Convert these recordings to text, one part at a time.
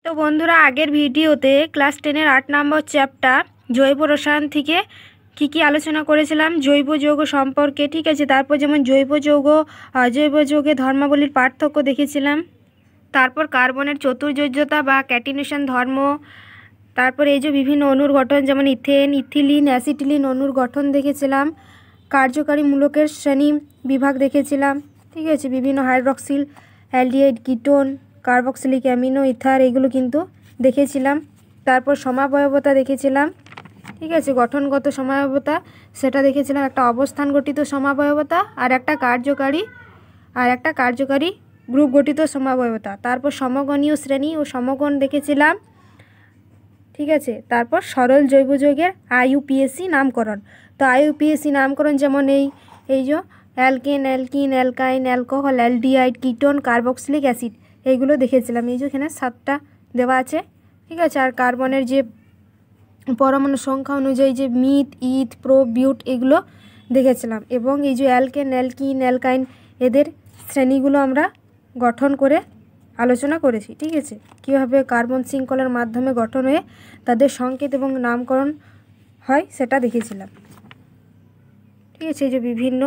তো বন্ধুরা, আগের ভিডিওতে ক্লাস 10-এর 8 নম্বর চ্যাপ্টার জৈব রসায়ন থেকে কি আলোচনা করেছিলাম জৈব যৌগ সম্পর্কে। ঠিক আছে, তারপর যেমন জৈব যৌগ অজৈব যৌগে ধর্মাবলীর পার্থক্য দেখেছিলাম, তারপর কার্বনের চতুর্যোজ্যতা বা ক্যাটিনেশন ধর্ম, তারপর এই যে বিভিন্ন অণুর গঠন যেমন ইথেন, ইথিলিন, অ্যাসিটিলিন অণুর গঠন দেখেছিলাম, কার্যকারী মূলকের শ্রেণী বিভাগ দেখেছিলাম। ঠিক আছে, বিভিন্ন hydroxyl, aldehyde, ketone, carboxylic amino, ether এগুলো কিন্তু দেখেছিলাম। তারপর সমাবয়বতা দেখেছিলাম। ঠিক আছে, গঠনগত সমাবয়বতা সেটা দেখেছিলাম, একটা অবস্থান গঠিত সমাবয়বতা আর একটা কার্যকারী গ্রুপ গঠিত সমাবয়বতা। তারপর সমগণীয় শ্রেণী ও সমগণ দেখেছিলাম। ঠিক আছে, তারপর সরল জৈব যৌগের আইইউপিএসি নামকরণ। তো আইইউপিএসি নামকরণ যেমন এই যে alkane, alkyne, অ্যালকাইন, alcohol, aldehyde, ketone, carboxylic acid এইগুলো দেখেছিলাম। এই যে এখানে 7টা দেওয়া আছে। ঠিক আছে, আর কার্বনের যে পরমাণু সংখ্যা অনুযায়ী যে মিথ, ইথ, প্রো, বিউট এগুলো দেখেছিলাম। এবং এই যে অ্যালকেন, অ্যালকিন, অ্যালকাইন এদের শ্রেণীগুলো আমরা গঠন করে আলোচনা করেছি। ঠিক আছে, কীভাবে কার্বন শৃঙ্খলার মাধ্যমে গঠন হয়ে তাদের সংকেত এবং নামকরণ হয় সেটা দেখেছিলাম। ঠিক আছে, এই যে বিভিন্ন,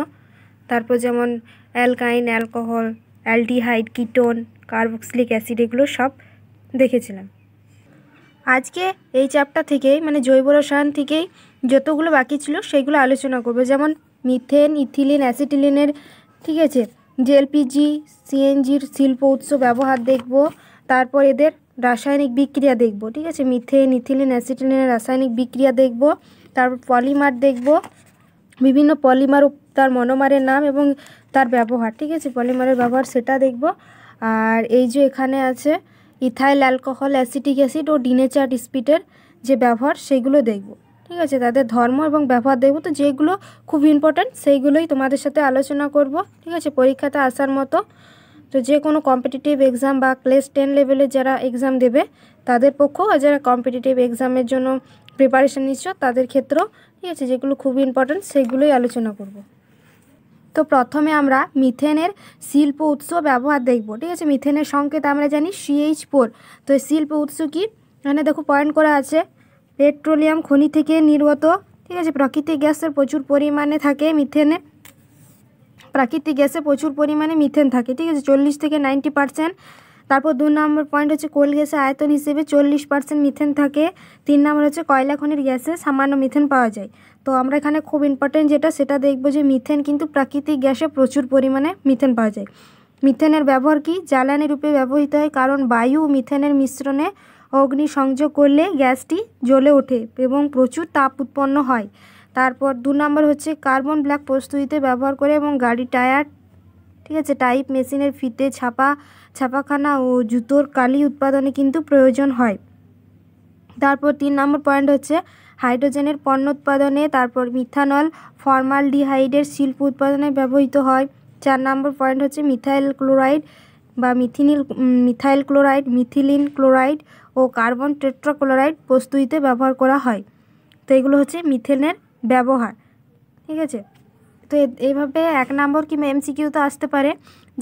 তারপর যেমন অ্যালকাইন, alcohol, aldehyde, ketone, carboxylic acid এগুলো সব দেখেছিলাম। আজকে এই চ্যাপ্টার থেকেই মানে জৈব রসায়ন থেকেই যতগুলো বাকি ছিল সেগুলো আলোচনা করব, যেমন মিথেন, ইথিলিন, অ্যাসিটিলিনের, ঠিক আছে, জেএলপিজি, সিএনজির শিল্প উৎস ব্যবহার দেখব। তারপর এদের রাসায়নিক বিক্রিয়া দেখব। ঠিক আছে, মিথেন, ইথিলিন, অ্যাসিটিলিনের রাসায়নিক বিক্রিয়া দেখব। তারপর পলিমার দেখব, বিভিন্ন পলিমার তার মনোমারের নাম এবং তার ব্যবহার। ঠিক আছে, পলিমারের ব্যবহার সেটা দেখব। আর এই যে এখানে আছে ইথাইল অ্যালকোহল, অ্যাসিটিক অ্যাসিড ও ডিনেচার্ড স্পিরিটের যে ব্যবহার সেগুলো দেখব। ঠিক আছে, তাদের ধর্ম এবং ব্যবহার দেখব। তো যেগুলো খুব ইম্পর্ট্যান্ট সেইগুলোই তোমাদের সাথে আলোচনা করব। ঠিক আছে, পরীক্ষাতে আসার মতো। তো যে কোনো কম্পিটিটিভ এক্সাম বা ক্লাস 10 লেভেলে যারা এক্সাম দেবে তাদের পক্ষেও, আর যারা কম্পিটিটিভ এক্সামের জন্য প্রিপারেশান নিচ্ছ তাদের ক্ষেত্রেও, ঠিক আছে, যেগুলো খুব ইম্পর্ট্যান্ট সেগুলোই আলোচনা করব। তো প্রথমে আমরা মিথেনের শিল্প উৎস ব্যবহার দেখব। ঠিক আছে, মিথেনের সংকেত আমরা জানি CH4। তো শিল্প উৎস কি, এখানে দেখো পয়েন্ট করা আছে, পেট্রোলিয়াম খনি থেকে নির্গত। ঠিক আছে, প্রাকৃতিক গ্যাসের প্রচুর পরিমাণে থাকে মিথেনে, প্রাকৃতিক গ্যাসে প্রচুর পরিমাণে মিথেন থাকে। ঠিক আছে, 40 থেকে 90%। তারপর 2 নম্বর পয়েন্ট হচ্ছে কোল গ্যাসের আয়তন হিসেবে 40% মিথেন থাকে। 3 নম্বর হচ্ছে কয়লা খনির গ্যাসে সামান্য মিথেন পাওয়া যায়। তো আমরা এখানে খুব ইম্পর্টেন্ট যেটা সেটা দেখব যে মিথেন কিন্তু প্রাকৃতিক গ্যাসে প্রচুর পরিমাণে মিথেন পাওয়া যায়। মিথেনের ব্যবহার কি, জ্বালানি রূপে ব্যবহৃত হয়, কারণ বায়ু মিথেনের মিশ্রণে অগ্নি সংযোগ করলে গ্যাসটি জ্বলে ওঠে এবং প্রচুর তাপ উৎপন্ন হয়। তারপর 2 নম্বর হচ্ছে কার্বন ব্ল্যাক প্রস্তুতিতে ব্যবহার করে এবং গাড়ি টায়ার, ঠিক আছে, টাইপ মেশিনের ফিতে, ছাপাখানা ও জুতোর কালি উৎপাদনে কিন্তু প্রয়োজন হয়। তারপর 3 নম্বর পয়েন্ট হচ্ছে হাইড্রোজেনের পণ্য উৎপাদনে, তারপর মিথানল, ফর্মালডিহাইডের শিল্প উৎপাদনে ব্যবহৃত হয়। 4 নম্বর পয়েন্ট হচ্ছে মিথাইল ক্লোরাইড বা মিথাইল ক্লোরাইড, মিথিলিন ক্লোরাইড ও কার্বন টেট্রাক্লোরাইড প্রস্তুতিতে ব্যবহার করা হয়। তো এগুলো হচ্ছে মিথেনের ব্যবহার। ঠিক আছে, তো এইভাবে 1 নম্বর কিংবা MCQতে আসতে পারে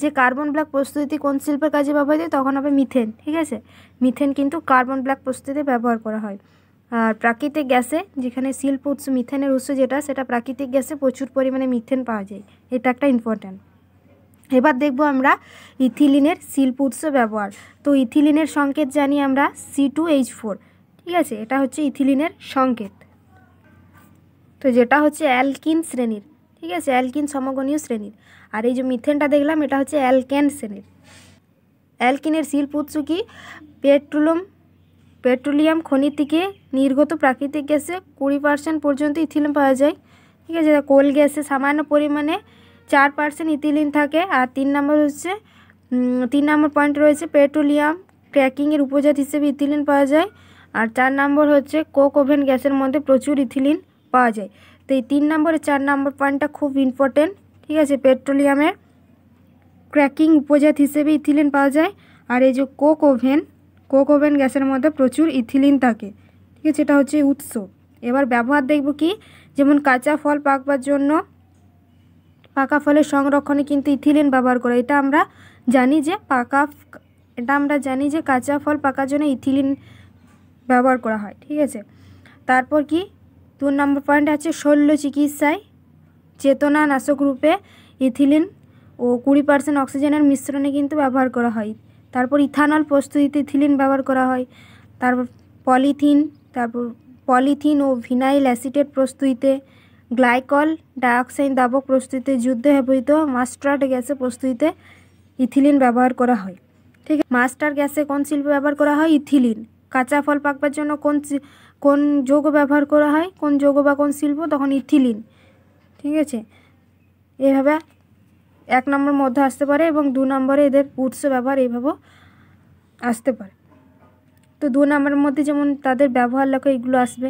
যে কার্বন ব্ল্যাক প্রস্তুতি কোন শিল্পের কাজে ব্যবহৃত হয়, তখন হবে মিথেন। ঠিক আছে, মিথেন কিন্তু কার্বন ব্ল্যাক প্রস্তুতিতে ব্যবহার করা হয়। আর প্রাকৃতিক গ্যাসে, যেখানে শিল্প উৎস মিথেনের উৎস যেটা, সেটা প্রাকৃতিক গ্যাসে প্রচুর পরিমাণে মিথেন পাওয়া যায়। এটা একটা ইম্পর্ট্যান্ট। এবার দেখব আমরা ইথিলিনের শিল্প উৎস ব্যবহার। তো ইথিলিনের সংকেত জানি আমরা C2H4। ঠিক আছে, এটা হচ্ছে ইথিলিনের সংকেত। তো যেটা হচ্ছে অ্যালকিন শ্রেণীর। ঠিক আছে, অ্যালকিন সমগণীয় শ্রেণীর। আর এই যে মিথেনটা দেখলাম এটা হচ্ছে অ্যালকেন শ্রেণীর। অ্যালকিনের শিল্প উৎস কি, পেট্রোলিয়াম খনি থেকে নির্গত প্রাকৃতিক গ্যাসে 20% পর্যন্ত ইথিলিন পাওয়া যায়। ঠিক আছে, কোল গ্যাসে সামান্য পরিমাণে 4% ইথিলিন থাকে। আর 3 নম্বর পয়েন্ট রয়েছে পেট্রোলিয়াম ক্র্যাকিংয়ের উপজাত হিসেবে ইথিলিন পাওয়া যায়। আর 4 নম্বর হচ্ছে কোক ওভেন গ্যাসের মধ্যে প্রচুর ইথিলিন পাওয়া যায়। তো এই 3 নম্বরে 4 নম্বর পয়েন্টটা খুব ইম্পর্টেন্ট। ঠিক আছে, পেট্রোলিয়ামের ক্র্যাকিং উপজাত হিসেবে ইথিলিন পাওয়া যায়। আর এই যে কোক ওভেন গ্যাসের মধ্যে প্রচুর ইথিলিন থাকে। ঠিক আছে, এটা হচ্ছে উৎস। এবার ব্যবহার দেখব কি, যেমন কাঁচা ফল পাকবার জন্য পাকা ফলের সংরক্ষণে কিন্তু ইথিলিন ব্যবহার করে। এটা আমরা জানি যে এটা আমরা জানি যে কাঁচা ফল পাকার জন্য ইথিলিন ব্যবহার করা হয়। ঠিক আছে, তারপর কি 2 নম্বর পয়েন্ট আছে শল্য চিকিৎসায় চেতনানাশক রূপে ইথিলিন ও 20% অক্সিজেনের মিশ্রণে কিন্তু ব্যবহার করা হয়। তারপর ইথানল প্রস্তুতিতে ইথিলিন ব্যবহার করা হয়। তারপর পলিথিন ও ভিনাইল অ্যাসিটেট প্রস্তুতিতে, গ্লাইকল ডাইঅক্সাইড দ্রাবক প্রস্তুতিতে, যুদ্ধে ব্যবহৃত মাস্টার্ড গ্যাসের প্রস্তুতিতে ইথিলিন ব্যবহার করা হয়। ঠিক আছে, মাস্টার্ড গ্যাসে কোন শিল্পে ব্যবহার করা হয়? ইথিলিন। কাঁচা ফল পাকবার জন্য কোন যৌগ ব্যবহার করা হয়? কোন যৌগ বা কোন শিল্প? তখন ইথিলিন। ঠিক আছে, এভাবে 1 নম্বর মধ্যে আসতে পারে এবং 2 নম্বরে এদের উৎস ব্যবহার এইভাবে আসতে পারে। তো 2 নম্বরের মধ্যে যেমন তাদের ব্যবহার লেখো এগুলো আসবে।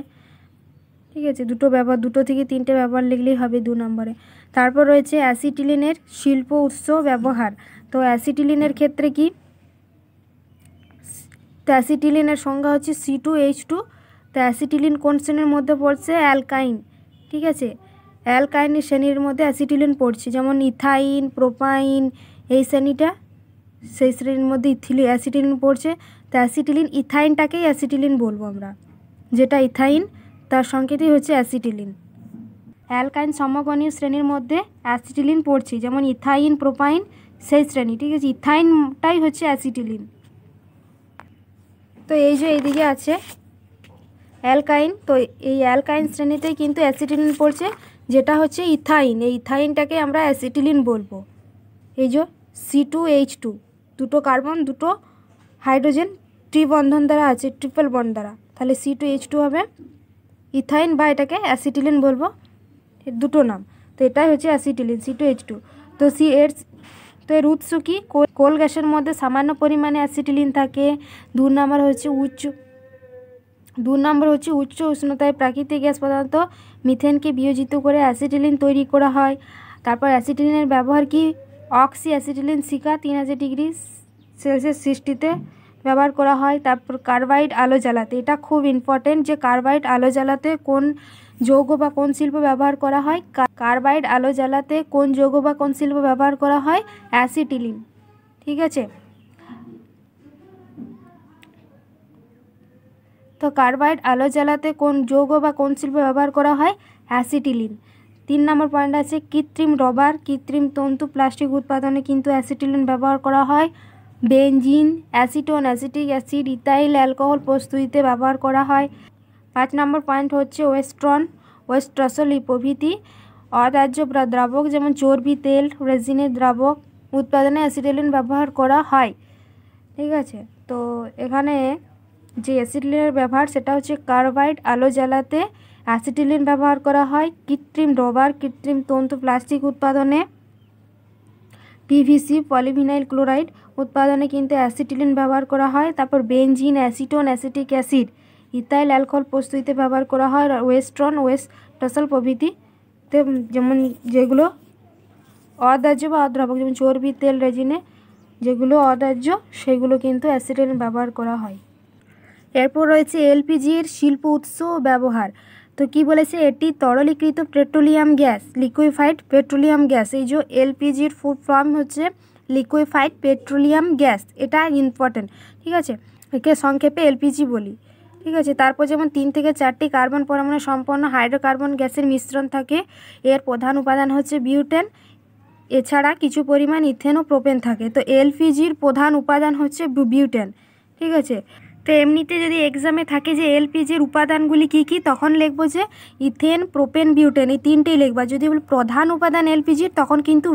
ঠিক আছে, 2 থেকে 3টে ব্যবহার লিখলেই হবে 2 নম্বরে। তারপর রয়েছে অ্যাসিটিলিনের শিল্প উৎস ব্যবহার। তো অ্যাসিটিলিনের ক্ষেত্রে কি? তো অ্যাসিটিলিনের সংজ্ঞা হচ্ছে C2H2। তো অ্যাসিটিলিন কোন শ্রেণীর মধ্যে পড়ছে? অ্যালকাইন। ঠিক আছে, অ্যালকাইনের শ্রেণীর মধ্যে অ্যাসিটিলিন পড়ছে, যেমন ইথাইন, প্রোপাইন, এই শ্রেণীটা, সেই শ্রেণীর মধ্যে অ্যাসিটিলিন পড়ছে। তো অ্যাসিটিলিন, ইথাইনটাকেই অ্যাসিটিলিন বলবো আমরা, যেটা ইথাইন তার সংকেতই হচ্ছে অ্যাসিটিলিন। অ্যালকাইন সমগণীয় শ্রেণীর মধ্যে অ্যাসিটিলিন পড়ছে, যেমন ইথাইন, প্রোপাইন, সেই শ্রেণী। ঠিক আছে, ইথাইনটাই হচ্ছে অ্যাসিটিলিন। তো এই যে এইদিকে আছে অ্যালকাইন, তো এই অ্যালকাইন শ্রেণীতেই কিন্তু অ্যাসিটিলিন পড়ছে, যেটা হচ্ছে ইথাইন। এই ইথাইনটাকে আমরা অ্যাসিটিলিন বলবো। এই যে C2H2, 2 কার্বন 2 হাইড্রোজেন ত্রিবন্ধন দ্বারা আছে, ট্রিপল বন্ড দ্বারা, তাহলে C2H2 হবে ইথাইন, বা এটাকে অ্যাসিটিলিন বলবো, এর 2 নাম। তো এটাই হচ্ছে অ্যাসিটিলিন, C2H2। তো এর উৎস কি? কোল গ্যাসের মধ্যে সামান্য পরিমাণে অ্যাসিটিলিন থাকে। 2 নম্বর হচ্ছে উচ্চ উষ্ণতায় প্রাকৃতিক গ্যাস পদার্থ মিথেনকে বিয়োজিত করে অ্যাসিটিলিন তৈরি করা হয়। তারপর অ্যাসিটিলিনের ব্যবহার কি? অক্সি অ্যাসিটিলিন শিখা 3000 ডিগ্রি সেলসিয়াস সৃষ্টিতে ব্যবহার করা হয়। তারপর কার্বাইড আলো জ্বালাতে, এটা খুব ইম্পর্টেন্ট যে কার্বাইড আলো জ্বালাতে কোন যৌগ বা কোন শিল্প ব্যবহার করা হয়? কার্বাইড আলো জ্বালাতে কোন যৌগ বা কোন শিল্প ব্যবহার করা হয়? অ্যাসিটিলিন। ঠিক আছে, তো কার্বাইড আলো জ্বালাতে কোন যৌগ বা কোন শিল্প ব্যবহার করা হয়? অ্যাসিটিলিন। 3 নম্বর পয়েন্ট আছে কৃত্রিম রবার, কৃত্রিম তন্তু, প্লাস্টিক উৎপাদনে কিন্তু অ্যাসিটিলিন ব্যবহার করা হয়। Benzene, acetone, acetic acid, ethyl alcohol প্রস্তুতিতে ব্যবহার করা হয়। 5 নম্বর পয়েন্ট হচ্ছে ওয়েস্ট্রসল প্রভৃতি অদাহ্য দ্রাবক, যেমন চর্বি, তেল, রেজিনের দ্রাবক উৎপাদনে অ্যাসিটিলিন ব্যবহার করা হয়। ঠিক আছে, তো এখানে যে অ্যাসিটিলিনের ব্যবহার সেটা হচ্ছে কার্বাইড আলো জ্বালাতে অ্যাসিটিলিন ব্যবহার করা হয়। কৃত্রিম রবার, কৃত্রিম তন্তু, প্লাস্টিক উৎপাদনে, PVC পলিভিনাইল ক্লোরাইড উৎপাদনে কিন্তু অ্যাসিটিলিন ব্যবহার করা হয়। তারপর benzene, acetone, acetic acid, ethyl alcohol প্রস্তুতিতে ব্যবহার করা হয়। আর ওয়েস্ট্রসল প্রভৃতিতে, যেমন যেগুলো অদাহ্য বা অদ্রাবক, যেমন চর্বি, তেল, রেজিনে, যেগুলো অদাহ্য সেগুলো কিন্তু অ্যাসিটিলিন ব্যবহার করা হয়। এরপর রয়েছে LPGর শিল্প উৎস ও ব্যবহার। তো কি বলেছে? এটি তরলীকৃত petroleum gas, liquefied petroleum gas. এই যে LPGর ফুল ফর্ম হচ্ছে লিকুইফাইড পেট্রোলিয়াম গ্যাস, এটা ইম্পর্টেন্ট। ঠিক আছে, একে সংক্ষেপে LPG বলি। ঠিক আছে, তারপর যেমন 3 থেকে 4টি কার্বন পরমাণু সম্পন্ন হাইড্রোকার্বন গ্যাসের মিশ্রণ থাকে। এর প্রধান উপাদান হচ্ছে বিউটেন, এছাড়া কিছু পরিমাণ ইথেন ও প্রোপেন থাকে। তো LPGর প্রধান উপাদান হচ্ছে বিউটেন। ঠিক আছে, তো এমনিতে যদি এক্সামে থাকে যে LPGর উপাদানগুলি কি কি, তখন লিখবো যে ইথেন, প্রোপেন, বিউটেন, এই 3টেই লিখবা। যদি বল প্রধান উপাদান LPGর, তখন কিন্তু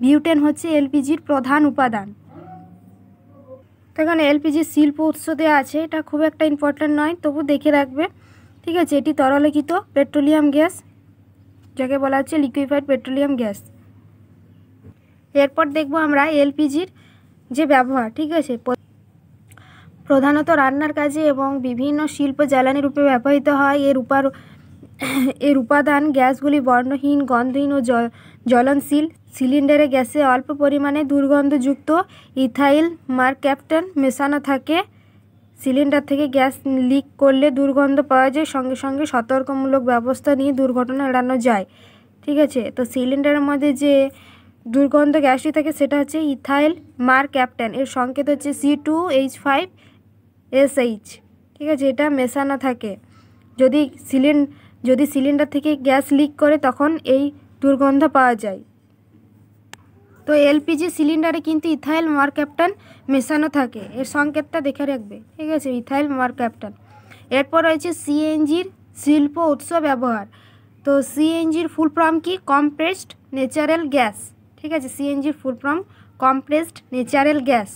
বিউটেন হচ্ছে LPGর প্রধান উপাদান। তো এখানে LPGর শিল্প উৎস দেওয়া আছে, এটা খুব একটা ইম্পর্টেন্ট নয়, তবু দেখে রাখবে। ঠিক আছে, এটি তরলীকৃত পেট্রোলিয়াম গ্যাস, যাকে বলা হচ্ছে লিকুইফাইড পেট্রোলিয়াম গ্যাস। এরপর দেখব আমরা LPGর যে ব্যবহার। ঠিক আছে, প্রধানত রান্নার কাজে এবং বিভিন্ন শিল্প জ্বালানি রূপে ব্যবহৃত হয়। এর উপাদান গ্যাসগুলি বর্ণহীন, গন্ধহীন ও জ্বলনশীল। সিলিন্ডারে গ্যাসে অল্প পরিমাণে দুর্গন্ধযুক্ত ইথাইল মারক্যাপটন মেশানো থাকে। সিলিন্ডার থেকে গ্যাস লিক করলে দুর্গন্ধ পাওয়া যায়, সঙ্গে সঙ্গে সতর্কমূলক ব্যবস্থা নিয়ে দুর্ঘটনা এড়ানো যায়। ঠিক আছে, তো সিলিন্ডারের মধ্যে যে দুর্গন্ধ গ্যাসটি থাকে সেটা হচ্ছে ইথাইল মার ক্যাপ্টেন। এর সংকেত হচ্ছে C2H5SH। ঠিক আছে, এটা মেশানো থাকে। যদি সিলিন্ডার থেকে গ্যাস লিক করে তখন এই দুর্গন্ধ পাওয়া যায়। তো এলপিজি সিলিন্ডারে কিন্তু ইথাইল মার ক্যাপ্টেন মেশানো থাকে, এর সংকেতটা দেখে রাখবে। ঠিক আছে, ইথাইল মার ক্যাপ্টেন। এরপর রয়েছে সিএনজির শিল্প উৎস ব্যবহার। তো সিএনজির ফুল ফর্ম কি? Compressed natural gas. ঠিক আছে, সিএনজির full form compressed natural gas.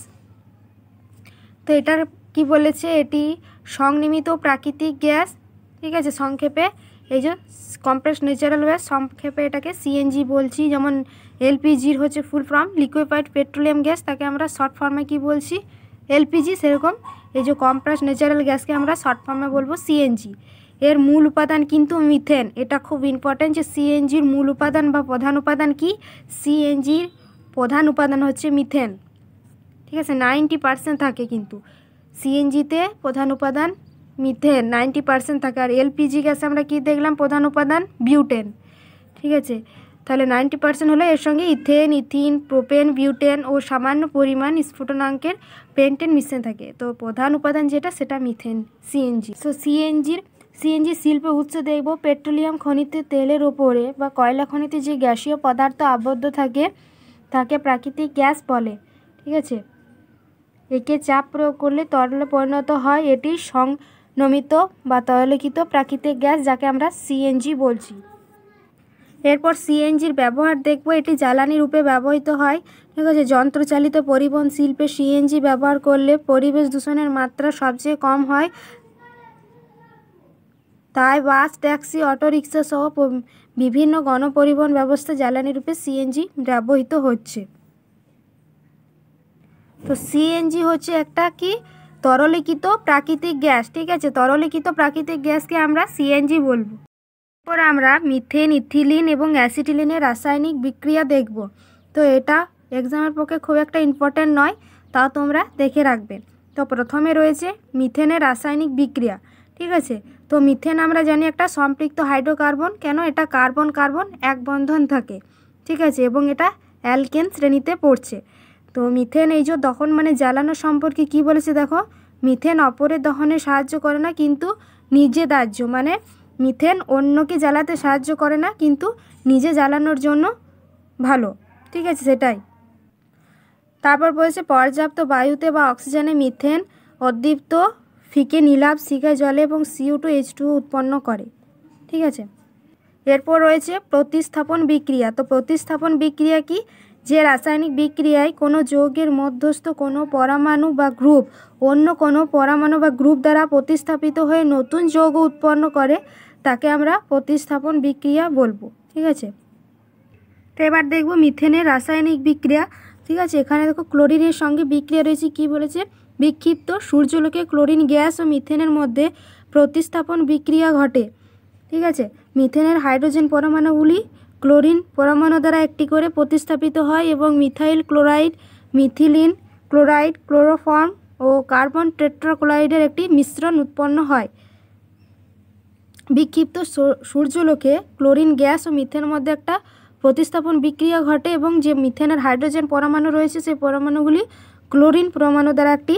তো এটার কি বলেছে? এটি সংনির্মিত প্রাকৃতিক গ্যাস। ঠিক আছে, সংক্ষেপে এই যে কম্প্রেসড ন্যাচারাল গ্যাস, সংক্ষেপে এটাকে সিএনজি বলছি। যেমন এলপিজির হচ্ছে full form liquefied petroleum gas, তাকে আমরা শর্ট ফর্মে কি বলছি? এলপিজি। সেরকম এই যে কম্প্রেসড ন্যাচারাল গ্যাসকে আমরা শর্ট ফর্মে বলবো সিএনজি। এর মূল উপাদান কিন্তু মিথেন। এটা খুব ইম্পর্ট্যান্ট যে সিএনজির মূল উপাদান বা প্রধান উপাদান কি? সিএনজির প্রধান উপাদান হচ্ছে মিথেন। ঠিক আছে, 90% থাকে কিন্তু সিএনজিতে প্রধান উপাদান মিথেন 90% থাকে। আর এলপিজি গ্যাসে আমরা কি দেখলাম? প্রধান উপাদান বিউটেন। ঠিক আছে, তাহলে 90% হলে এর সঙ্গে ইথেন, ইথিন, প্রোপেন, বিউটেন ও সামান্য পরিমাণ স্ফুটনাঙ্কের পেন্টেন মিশ্রণ থাকে। তো প্রধান উপাদান যেটা সেটা মিথেন, সিএনজি। তো সিএনজি শিল্পে উৎস দেখব। পেট্রোলিয়াম খনিতে তেলের ওপরে বা কয়লা খনিতে যে গ্যাসীয় পদার্থ আবদ্ধ থাকে তাকে প্রাকৃতিক গ্যাস বলে। ঠিক আছে, একে চাপ প্রয়োগ করলে তরলে পরিণত হয়। এটি সংনমিত বা তরলীকৃত প্রাকৃতিক গ্যাস, যাকে আমরা সিএনজি বলছি। এরপর সিএনজির ব্যবহার দেখব। এটি জ্বালানি রূপে ব্যবহৃত হয়। ঠিক আছে, যন্ত্রচালিত পরিবহন শিল্পে সিএনজি ব্যবহার করলে পরিবেশ দূষণের মাত্রা সবচেয়ে কম হয়। তাই বাস, ট্যাক্সি, অটোরিক্সা সহ বিভিন্ন গণপরিবহন ব্যবস্থা জ্বালানি রূপে সিএনজি ব্যবহৃত হচ্ছে। তো সিএনজি হচ্ছে একটা কি? তরলীকৃত প্রাকৃতিক গ্যাস। ঠিক আছে, তরলীকৃত প্রাকৃতিক গ্যাসকে আমরা সিএনজি বলবো। এরপর আমরা মিথেন, ইথিলিন এবং অ্যাসিটিলিনের রাসায়নিক বিক্রিয়া দেখব। তো এটা এক্সামের পক্ষে খুব একটা ইম্পর্ট্যান্ট নয়, তাও তোমরা দেখে রাখবে। তো প্রথমে রয়েছে মিথেনের রাসায়নিক বিক্রিয়া। ঠিক আছে, তো মিথেন আমরা জানি একটা সম্পৃক্ত হাইড্রোকার্বন। কেন? এটা কার্বন কার্বন এক বন্ধন থাকে। ঠিক আছে, এবং এটা অ্যালকেন শ্রেণীতে পড়ছে। তো মিথেন এই যে দহন মানে জ্বালানো সম্পর্কে কি বলেছে দেখো। মিথেন অপরের দহনে সাহায্য করে না, কিন্তু নিজে দাহ্য। মানে মিথেন অন্যকে জ্বালাতে সাহায্য করে না, কিন্তু নিজে জ্বালানোর জন্য ভালো। ঠিক আছে, সেটাই। তারপর বলেছে পর্যাপ্ত বায়ুতে বা অক্সিজেনে মিথেন অদীপ্ত ফিকে নীলাভ শিখায় জলে এবং CO2H2O উৎপন্ন করে। ঠিক আছে, এরপর রয়েছে প্রতিস্থাপন বিক্রিয়া। তো প্রতিস্থাপন বিক্রিয়া কি? যে রাসায়নিক বিক্রিয়ায় কোনো যৌগের মধ্যস্থ কোনো পরমাণু বা গ্রুপ অন্য কোনো পরমাণু বা গ্রুপ দ্বারা প্রতিস্থাপিত হয়ে নতুন যৌগ উৎপন্ন করে তাকে আমরা প্রতিস্থাপন বিক্রিয়া বলবো। ঠিক আছে, তো এবার দেখব মিথেনের রাসায়নিক বিক্রিয়া। ঠিক আছে, এখানে দেখো ক্লোরিনের সঙ্গে বিক্রিয়া রয়েছে। কি বলেছে? বিক্ষিপ্ত সূর্যালোকে ক্লোরিন গ্যাস ও মিথেনের মধ্যে প্রতিস্থাপন বিক্রিয়া ঘটে। ঠিক আছে, মিথেনের হাইড্রোজেন পরমাণুগুলি ক্লোরিন পরমাণু দ্বারা একটি করে প্রতিস্থাপিত হয় এবং methyl chloride, methylene chloride, chloroform ও কার্বন টেট্রাক্লোরাইডের একটি মিশ্রণ উৎপন্ন হয়। বিক্ষিপ্ত সূর্যালোকে ক্লোরিন গ্যাস ও মিথেনের মধ্যে একটা প্রতিস্থাপন বিক্রিয়া ঘটে এবং যে মিথেনের হাইড্রোজেন পরমাণু রয়েছে সেই পরমাণুগুলি ক্লোরিন পরমাণু দ্বারা একটি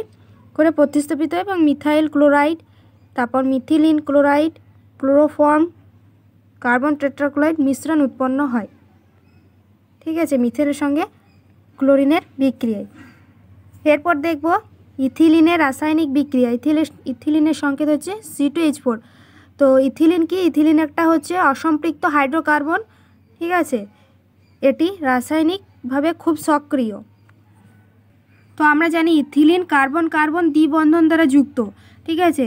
করে প্রতিস্থাপিত হয় এবং মিথাইল ক্লোরাইড, তারপর methylene chloride, chloroform, carbon tetrachloride মিশ্রণ উৎপন্ন হয়। ঠিক আছে, মিথেনের সঙ্গে ক্লোরিনের বিক্রিয়ায়। এরপর দেখব ইথিলিনের রাসায়নিক বিক্রিয়া। ইথিলিনের সংকেত হচ্ছে C2H4। তো ইথিলিন কি? ইথিলিন একটা হচ্ছে অসম্পৃক্ত হাইড্রোকার্বন। ঠিক আছে, এটি রাসায়নিকভাবে খুব সক্রিয়। তো আমরা জানি ইথিলিন কার্বন কার্বন দ্বিবন্ধন দ্বারা যুক্ত। ঠিক আছে,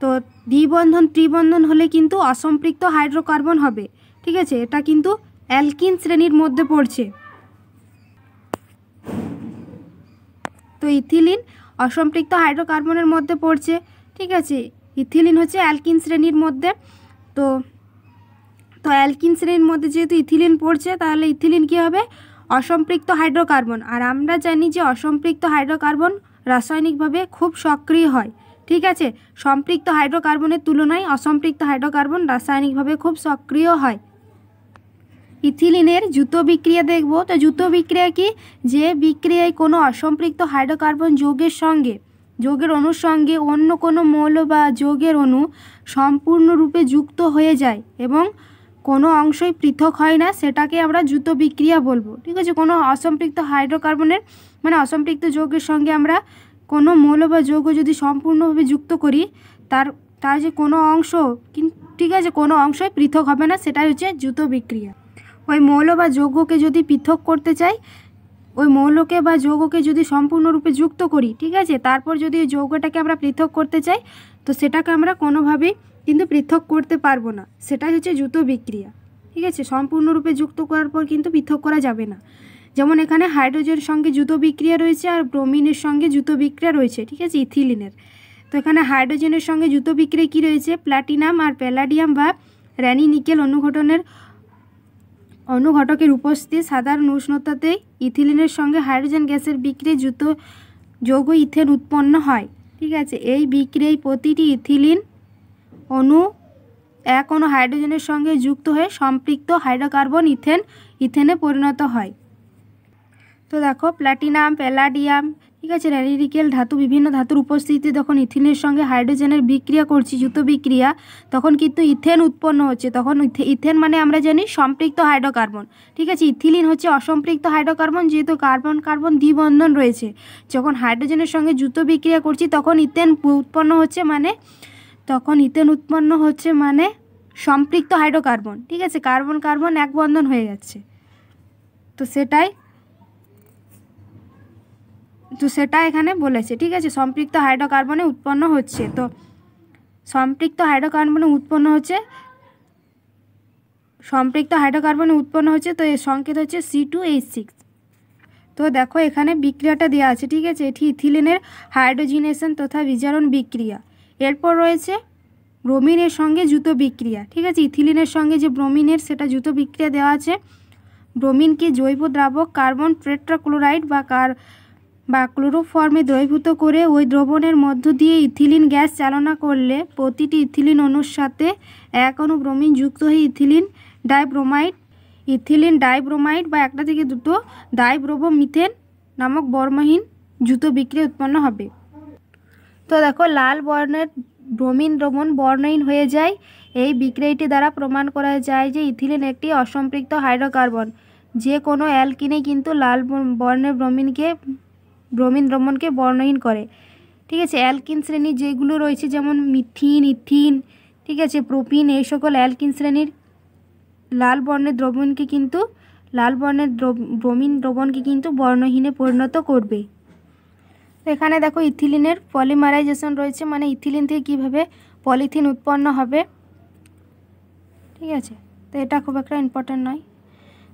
তো দ্বিবন্ধন ত্রিবন্ধন হলে কিন্তু অসম্পৃক্ত হাইড্রোকার্বন হবে। ঠিক আছে, এটা কিন্তু অ্যালকিন শ্রেণীর মধ্যে পড়ছে। তো ইথিলিন অসম্পৃক্ত হাইড্রোকার্বনের মধ্যে পড়ছে। ঠিক আছে, ইথিলিন হচ্ছে অ্যালকিন শ্রেণীর মধ্যে। তো অ্যালকিন শ্রেণীর মধ্যে যেহেতু ইথিলিন পড়ছে, তাহলে ইথিলিন কী হবে? অসম্পৃক্ত হাইড্রোকার্বন। আর আমরা জানি যে অসম্পৃক্ত হাইড্রোকার্বন রাসায়নিকভাবে খুব সক্রিয় হয়। ঠিক আছে, সম্পৃক্ত হাইড্রোকার্বনের তুলনায় অসম্পৃক্ত হাইড্রোকার্বন রাসায়নিকভাবে খুব সক্রিয় হয়। ইথিলিনের যৌথ বিক্রিয়া দেখব। তো যৌথ বিক্রিয়া কি? যে বিক্রিয়ায় কোনো অসম্পৃক্ত হাইড্রোকার্বন যৌগের অণুর সঙ্গে অন্য কোনো মৌল বা যৌগের অণু সম্পূর্ণরূপে যুক্ত হয়ে যায় এবং কোনো অংশই পৃথক হয় না, সেটাকে আমরা যৌথ বিক্রিয়া বলবো। ঠিক আছে, কোনো অসম্পৃক্ত হাইড্রোকার্বনের মানে অসম্পৃক্ত যৌগের সঙ্গে আমরা কোনো মৌল বা যৌগ যদি সম্পূর্ণভাবে যুক্ত করি, তার যে কোনো অংশ ঠিক আছে কোনো অংশই পৃথক হবে না, সেটাই হচ্ছে যৌথ বিক্রিয়া। ওই মৌল বা যৌগকে যদি পৃথক করতে চাই, ওই মৌলকে বা যৌগকে যদি সম্পূর্ণরূপে যুক্ত করি, ঠিক আছে, তারপর যদি ওই যৌগটাকে আমরা পৃথক করতে চাই, তো সেটাকে আমরা কোনোভাবেই কিন্তু পৃথক করতে পারবো না, সেটাই হচ্ছে যৌথ বিক্রিয়া। ঠিক আছে, সম্পূর্ণরূপে যুক্ত করার পর কিন্তু পৃথক করা যাবে না। যেমন এখানে হাইড্রোজেনের সঙ্গে যৌথ বিক্রিয়া রয়েছে আর ব্রোমিনের সঙ্গে যৌথ বিক্রিয়া রয়েছে, ঠিক আছে, ইথিলিনের। তো এখানে হাইড্রোজেনের সঙ্গে যৌথ বিক্রিয়া কী রয়েছে? প্ল্যাটিনাম আর প্যালাডিয়াম বা র্যানি নিকেল অনুঘটকের উপস্থিতি সাধারণ উষ্ণতাতেই ইথিলিনের সঙ্গে হাইড্রোজেন গ্যাসের বিক্রিয়ায় যৌগ ইথেন উৎপন্ন হয়। ঠিক আছে, এই বিক্রিয়ায় প্রতিটি ইথিলিন অণু এক অণু হাইড্রোজেনের সঙ্গে যুক্ত হয়ে সম্পৃক্ত হাইড্রোকার্বন ইথেনে পরিণত হয়। তো দেখো, প্ল্যাটিনাম, প্যালাডিয়াম, ঠিক আছে, র্যানি নিকেল বিভিন্ন ধাতুর উপস্থিতিতে যখন ইথিনের সঙ্গে হাইড্রোজেনের বিক্রিয়া করছি, যৌথ বিক্রিয়া, তখন কিন্তু ইথেন উৎপন্ন হচ্ছে। তখন ইথেন মানে আমরা জানি সম্পৃক্ত হাইড্রোকার্বন। ঠিক আছে, ইথিলিন হচ্ছে অসম্পৃক্ত হাইড্রোকার্বন, যেহেতু কার্বন কার্বন দ্বিবন্ধন রয়েছে। যখন হাইড্রোজেনের সঙ্গে যৌথ বিক্রিয়া করছি তখন ইথেন উৎপন্ন হচ্ছে মানে সম্পৃক্ত হাইড্রোকার্বন। ঠিক আছে, কার্বন কার্বন এক বন্ধন হয়ে যাচ্ছে। তো সেটা এখানে বলেছে। ঠিক আছে, সম্পৃক্ত হাইড্রোকার্বনে উৎপন্ন হচ্ছে। তো সম্পৃক্ত হাইড্রোকার্বনে উৎপন্ন হচ্ছে, তো এর সংকেত হচ্ছে C2H6। তো দেখো এখানে বিক্রিয়াটা দেওয়া আছে। ঠিক আছে, এটি ইথিলিনের হাইড্রোজিনেশন তথা বিজারণ বিক্রিয়া। এরপর রয়েছে ব্রোমিনের সঙ্গে যৌথ বিক্রিয়া। ঠিক আছে, ইথিলিনের সঙ্গে যে ব্রোমিনের সেটা যৌথ বিক্রিয়া দেওয়া আছে। ব্রোমিনকে জৈব দ্রাবক কার্বন টেট্রাক্লোরাইড বা ক্লোরোফর্মে দ্রবীভূত করে ওই দ্রবণের মধ্য দিয়ে ইথিলিন গ্যাস চালনা করলে প্রতিটি ইথিলিন অণুর সাথে এক অণু ব্রোমিন যুক্ত হয়ে ইথিলিন ডাইব্রোমাইড বা একটা থেকে দুটো ডাইব্রোমোমিথেন নামক বর্ণহীন যৌথ বিক্রিয়া উৎপন্ন হবে। তো দেখো, লাল বর্ণের ব্রোমিন দ্রবণ বর্ণহীন হয়ে যায়। এই বিক্রিয়াটি দ্বারা প্রমাণ করা যায় যে ইথিলিন একটি অসম্পৃক্ত হাইড্রোকার্বন। যে কোনো অ্যালকিনে কিন্তু লাল বর্ণের ব্রোমিন দ্রবণকে বর্ণহীন করে। ঠিক আছে, অ্যালকিন শ্রেণীর যেগুলো রয়েছে যেমন মিথিন, ইথিন, ঠিক আছে, প্রোপিন, এই সকল অ্যালকিন শ্রেণীর লাল বর্ণের ব্রোমিন দ্রবণকে কিন্তু বর্ণহীনে পরিণত করবে। তো এখানে দেখো ইথিলিনের পলিমারাইজেশন রয়েছে, মানে ইথিলিন থেকে কীভাবে পলিথিন উৎপন্ন হবে। ঠিক আছে, তো এটা খুব একটা ইম্পর্টেন্ট নয়।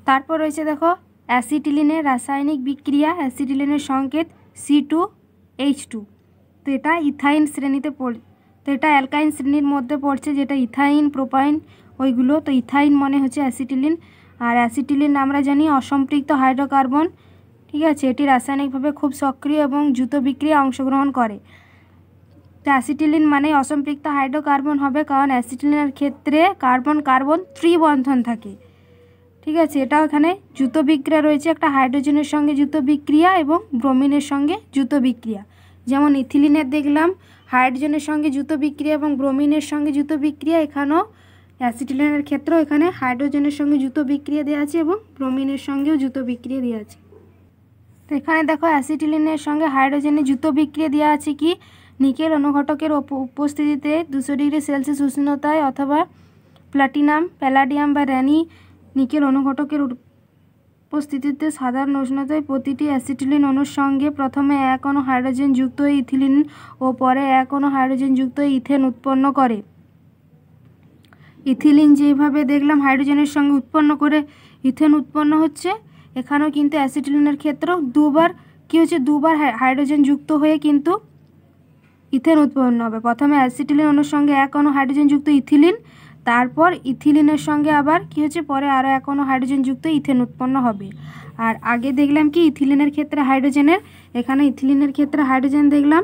তারপর রয়েছে দেখো অ্যাসিটিলিনের রাসায়নিক বিক্রিয়া। অ্যাসিটিলিনের সংকেত C2H2। তো এটা ইথাইন শ্রেণীতে তো এটা অ্যালকাইন শ্রেণীর মধ্যে পড়ছে, যেটা ইথাইন, প্রোপাইন ওইগুলো। তো ইথাইন মানে হচ্ছে অ্যাসিটিলিন, আর অ্যাসিটিলিন আমরা জানি অসম্পৃক্ত হাইড্রোকার্বন। ঠিক আছে, এটি রাসায়নিকভাবে খুব সক্রিয় এবং যৌথ বিক্রিয়ায় অংশগ্রহণ করে। তো অ্যাসিটিলিন মানে অসম্পৃক্ত হাইড্রোকার্বন হবে, কারণ অ্যাসিটিলিনের ক্ষেত্রে কার্বন কার্বন ত্রিবন্ধন থাকে। ঠিক আছে, এটাও এখানে যৌথ বিক্রিয়া রয়েছে, একটা হাইড্রোজেনের সঙ্গে যৌথ বিক্রিয়া এবং ব্রোমিনের সঙ্গে যৌথ বিক্রিয়া। যেমন ইথিলিনের দেখলাম হাইড্রোজেনের সঙ্গে যৌথ বিক্রিয়া এবং ব্রোমিনের সঙ্গে যৌথ বিক্রিয়া, এখানেও অ্যাসিটিলিনের ক্ষেত্রেও এখানে হাইড্রোজেনের সঙ্গে যৌথ বিক্রিয়া দেওয়া আছে এবং ব্রোমিনের সঙ্গেও যৌথ বিক্রিয়া দেওয়া আছে। তো এখানে দেখো অ্যাসিটিলিনের সঙ্গে হাইড্রোজেনের যৌথ বিক্রিয়া দেওয়া আছে কি? নিকেল অনুঘটকের উপস্থিতিতে 200 ডিগ্রি সেলসিয়াস উষ্ণতায় অথবা প্ল্যাটিনাম, প্যালাডিয়াম বা র্যানি নিকেল অনুঘটকের উপস্থিতিতে সাধারণ উষ্ণতায় প্রতিটি অ্যাসিটিলিন অণুর সঙ্গে প্রথমে এক অণু হাইড্রোজেন যুক্ত হয়ে ইথিলিন ও পরে এক অণু হাইড্রোজেন যুক্ত হয়ে ইথেন উৎপন্ন করে। ইথিলিন যেভাবে দেখলাম হাইড্রোজেনের সঙ্গে উৎপন্ন করে ইথেন উৎপন্ন হচ্ছে, এখানেও কিন্তু অ্যাসিটিলিনের ক্ষেত্রেও দুবার হাইড্রোজেন যুক্ত হয়ে কিন্তু ইথেন উৎপন্ন হবে। প্রথমে অ্যাসিটিলিন অণুর সঙ্গে এক অণু হাইড্রোজেন যুক্ত ইথিলিন, তারপর ইথিলিনের সঙ্গে আবার কী হচ্ছে, পরে আরও এক অণু হাইড্রোজেন যুক্ত ইথেন উৎপন্ন হবে। আর আগে দেখলাম কি ইথিলিনের ক্ষেত্রে হাইড্রোজেনের, এখানে ইথিলিনের ক্ষেত্রে হাইড্রোজেন দেখলাম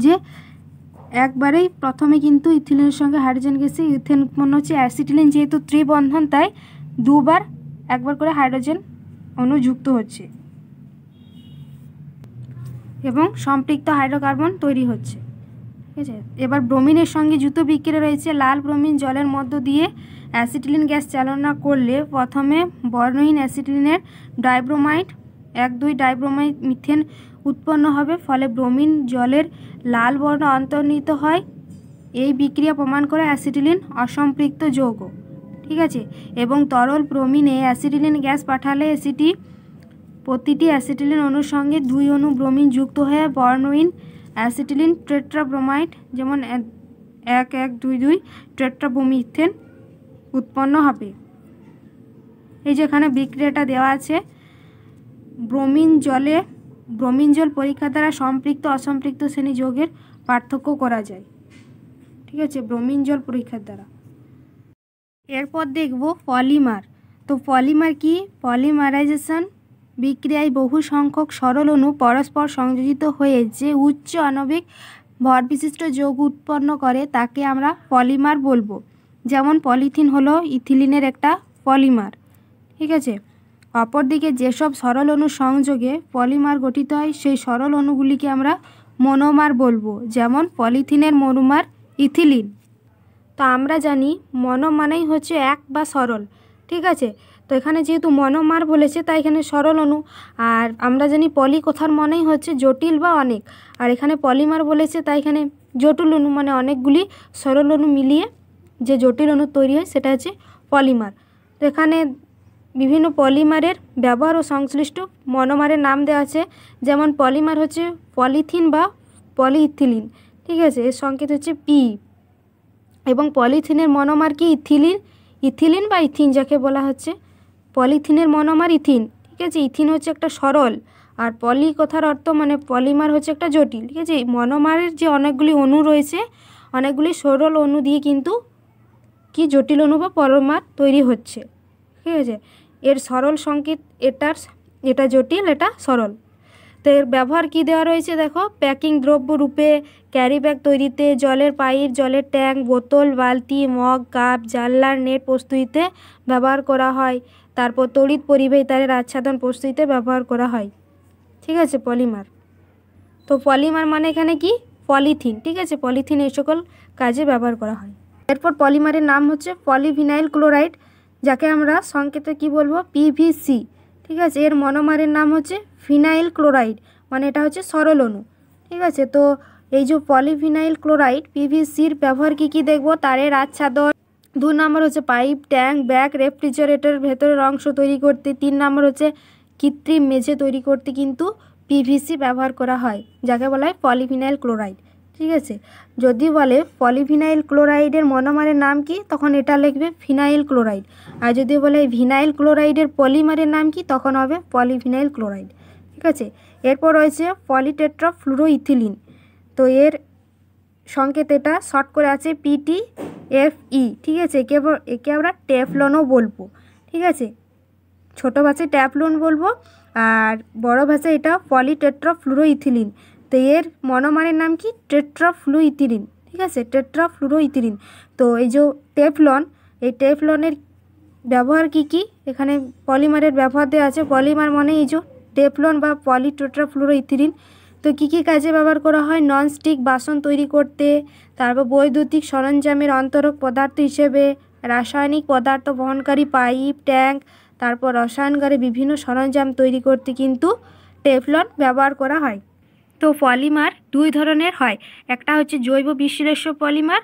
যে একবারেই প্রথমে কিন্তু ইথিলিনের সঙ্গে হাইড্রোজেন গেছে ইথেন উৎপন্ন হচ্ছে। অ্যাসিটিলিন যেহেতু ত্রিবন্ধন তাই দুবার একবার করে হাইড্রোজেন অণু যুক্ত হচ্ছে এবং সম্পৃক্ত হাইড্রোকার্বন তৈরি হচ্ছে। ঠিক আছে, এবার ব্রোমিনের সঙ্গে যুক্ত বিক্রিয়া রয়েছে। লাল ব্রোমিন জলের মধ্য দিয়ে অ্যাসিটিলিন গ্যাস চালনা করলে প্রথমে বর্ণহীন অ্যাসিটিলিনের ডাইব্রোমাইড 1,2 ডাইব্রোমাইড মিথেন উৎপন্ন হবে, ফলে ব্রোমিন জলের লাল বর্ণ অন্তর্নিহিত হয়। এই বিক্রিয়া প্রমাণ করে অ্যাসিটিলিন অসম্পৃক্ত যৌগ। ঠিক আছে, এবং তরল ব্রোমিনে অ্যাসিটিলিন গ্যাস পাঠালে প্রতিটি অ্যাসিটিলিন অণুর সঙ্গে 2 অণু ব্রোমিন যুক্ত হয়ে বর্ণহীন অ্যাসিটিলিন টেট্রাব্রোমাইড যেমন 1,1,2,2 টেট্রাব্রোমিথেন উৎপন্ন হবে। এই যে এখানে বিক্রিয়াটা দেওয়া আছে। ব্রোমিন জল পরীক্ষা দ্বারা সম্পৃক্ত অসম্পৃক্ত শ্রেণী যৌগের পার্থক্য করা যায়। ঠিক আছে, ব্রোমিন জল পরীক্ষার দ্বারা। এরপর দেখব পলিমার। তো পলিমার কি? পলিমারাইজেশন বিক্রিয়ায় বহু সংখ্যক সরল অণু পরস্পর সংযোজিত হয়ে যে উচ্চ আণবিক ভর বিশিষ্ট যৌগ উৎপন্ন করে তাকে আমরা পলিমার বলবো। যেমন পলিথিন হলো ইথিলিনের একটা পলিমার। ঠিক আছে, অপরদিকে যেসব সরল অণু সংযোগে পলিমার গঠিত হয় সেই সরল অণুগুলিকে আমরা মনোমার বলবো। যেমন পলিথিনের মনোমার ইথিলিন। তো আমরা জানি মনো মানেই হচ্ছে এক বা সরল। ঠিক আছে, তো এখানে যেহেতু মনোমার বলেছে তাই এখানে সরল অণু, আর আমরা জানি পলি কথার মানেই হচ্ছে জটিল বা অনেক, আর এখানে পলিমার বলেছে তাই এখানে জটিল অণু মানে অনেকগুলি সরল অণু মিলিয়ে যে জটিল অণু তৈরি হয় সেটা হচ্ছে পলিমার। তো এখানে বিভিন্ন পলিমারের ব্যবহার ও সংশ্লিষ্ট মনোমারের নাম দেওয়া আছে। যেমন পলিমার হচ্ছে পলিথিন বা পলিইথিলিন। ঠিক আছে, এর সংকেত হচ্ছে পি। এবং পলিথিনের মনোমার কি? ইথিলিন বা ইথিন যাকে বলা হচ্ছে। পলিথিনের মনোমার ইথিন। ঠিক আছে, ইথিন হচ্ছে একটা সরল, আর পলি কথার অর্থ মানে পলিমার হচ্ছে একটা জটিল। ঠিক আছে, মনোমারের যে অনেকগুলি অণু রয়েছে, অনেকগুলি সরল অণু দিয়ে কিন্তু কি জটিল অণু বা পলিমার তৈরি হচ্ছে। ঠিক আছে, এর সরল সংকেত এটা জটিল, এটা সরল। তো এর ব্যবহার কি দেওয়া রয়েছে দেখো, প্যাকিং দ্রব্য রূপে, ক্যারি ব্যাগ তৈরিতে, জলের পাইপ, জলের ট্যাঙ্ক, বোতল, বালতি, মগ, কাপ, জানলার নেট প্রস্তুতিতে ব্যবহার করা হয়। তারপর তড়িৎ পরিবাহী তারের আচ্ছাদন প্রস্তুতিতে ব্যবহার করা হয়। ঠিক আছে, পলিমার। তো পলিমার মানে এখানে কি? পলিথিন। ঠিক আছে, পলিথিন এই সকল কাজে ব্যবহার করা হয়। এরপর পলিমারের নাম হচ্ছে পলিভিনাইল ক্লোরাইড, যাকে আমরা সংকেতে কি বলবো? পিভিসি। ঠিক আছে, এর মনোমারের নাম হচ্ছে ফিনাইল ক্লোরাইড, মানে এটা হচ্ছে সরল অণু। ঠিক আছে, তো এই যে পলিভিনাইল ক্লোরাইড পিভিসির ব্যবহার কি দেখবো? তারের আচ্ছাদন। 2 নম্বর হচ্ছে পাইপ, ট্যাঙ্ক, ব্যাগ, রেফ্রিজারেটর ভেতরের অংশ তৈরি করতে। 3 নম্বর হচ্ছে কৃত্রিম মেঝে তৈরি করতে কিন্তু পিভিসি ব্যবহার করা হয়, যাকে বলা হয় পলিভিনাইল ক্লোরাইড। ঠিক আছে, যদি বলে পলিভিনাইল ক্লোরাইডের মনোমারের নাম কি, তখন এটা লিখবে ফিনাইল ক্লোরাইড। আর যদি বলে ভিনাইল ক্লোরাইডের পলিমারের নাম কি, তখন হবে পলিভিনাইল ক্লোরাইড। ঠিক আছে, এরপর রয়েছে পলিটেট্রাফ্লুরোইথিলিন। তো এর সংকেত এটা শর্ট করে আছে PTFE। ঠিক আছে, একে আমরা টেফলনও বলবো। ঠিক আছে, ছোটো ভাষায় ট্যাফলন বলবো, আর বড় ভাষায় এটা পলিটেট্রাফ্লুরোইথিলিন। তো এর মনোমারের নাম কি? টেট্রাফ্লুইথিলিন। ঠিক আছে, টেট্রাফ্লুরোইথিলিন। তো এই যে টেফলন, এই টেফলনের ব্যবহার কি এখানে পলিমারের ব্যবহার দেওয়া আছে। পলিমার মানে এই যে টেফলন বা পলিটেট্রাফ্লুরোইথিলিন। তো কী কাজে ব্যবহার করা হয়? ননস্টিক বাসন তৈরি করতে, তারপর বৈদ্যুতিক সরঞ্জামের অন্তরক পদার্থ হিসেবে, রাসায়নিক পদার্থ বহনকারী পাইপ, ট্যাঙ্ক, তারপর রসায়নগারে বিভিন্ন সরঞ্জাম তৈরি করতে কিন্তু টেফলন ব্যবহার করা হয়। তো পলিমার 2 ধরনের হয়, একটা হচ্ছে জৈব বিশ্লেষ্য পলিমার।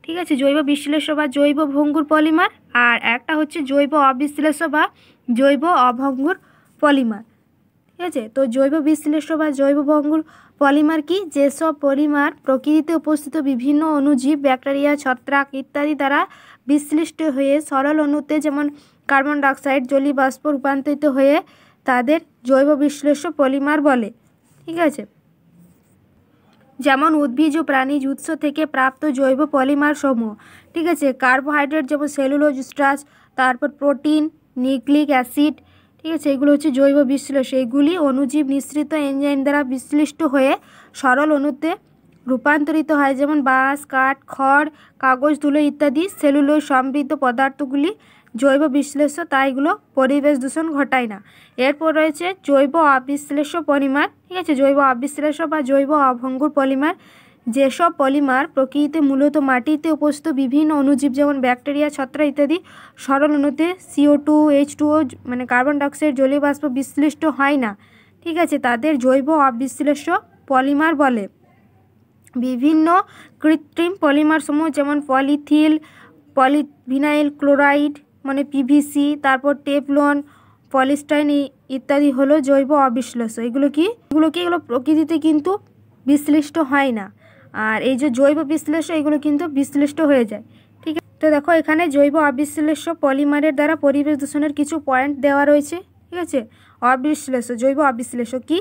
ঠিক আছে, জৈব বিশ্লেষ্য বা জৈব ভঙ্গুর পলিমার, আর একটা হচ্ছে জৈব অবিশ্লেষ্য বা জৈব অভঙ্গুর পলিমার। ঠিক আছে, তো জৈব বিশ্লেষ্য বা জৈব ভঙ্গুর পলিমার কি? যেসব পলিমার প্রকৃতিতে উপস্থিত বিভিন্ন অণুজীব, ব্যাকটেরিয়া, ছত্রাক ইত্যাদি দ্বারা বিশ্লিষ্ট হয়ে সরল অণুতে যেমন কার্বন ডাইঅক্সাইড, জলীয় বাষ্প রূপান্তরিত হয়ে তাদের জৈব বিশ্লেষ্য পলিমার বলে। ঠিক আছে, যেমন উদ্ভিজ ও প্রাণীজ উৎস থেকে প্রাপ্ত জৈব পলিমার সমূহ। ঠিক আছে, কার্বোহাইড্রেট যেমন সেলুলোজ, স্টার্চ, তারপর প্রোটিন, নিউক্লিক অ্যাসিড। ঠিক আছে, এগুলো হচ্ছে জৈব বিশ্লেষ্য। এগুলি অণুজীব নিঃসৃত এনজাইম দ্বারা বিশ্লিষ্ট হয়ে সরল অণুতে রূপান্তরিত হয়। যেমন বাঁশ, কাঠ, খড়, কাগজ, তুলো ইত্যাদি সেলুলোজ সমৃদ্ধ পদার্থগুলি জৈব বিশ্লেষ্য, তাই এগুলো পরিবেশ দূষণ ঘটায় না। এরপর রয়েছে জৈব অবিশ্লেষ্য পলিমার। ঠিক আছে, জৈব অবিশ্লেষ্য বা জৈব অভঙ্গুর পলিমার, যেসব পলিমার প্রকৃতিতে মূলত মাটিতে উপস্থিত বিভিন্ন অণুজীব যেমন ব্যাকটেরিয়া, ছত্রাক ইত্যাদি সরল অণুতে CO2 H2O মানে কার্বন ডাইঅক্সাইড জলীয় বাষ্প বিশ্লিষ্ট হয় না। ঠিক আছে, তাদের জৈব অবিশ্লেষ্য পলিমার বলে। বিভিন্ন কৃত্রিম পলিমার সমূহ যেমন পলিথিল, পলিভিনাইল ক্লোরাইড মানে PVC, তারপর টেফলন, পলিস্টাইন ইত্যাদি হলো জৈব অবিশ্লেষ্য। এগুলো প্রকৃতিতে কিন্তু বিশ্লিষ্ট হয় না। আর এই যে জৈব বিশ্লেষ্য, এগুলো কিন্তু বিশ্লিষ্ট হয়ে যায়। ঠিক আছে, তো দেখো এখানে জৈব অবিশ্লেষ্য পলিমারের দ্বারা পরিবেশ দূষণের কিছু পয়েন্ট দেওয়া রয়েছে। ঠিক আছে, অবিশ্লেষ্য, জৈব অবিশ্লেষ্য কি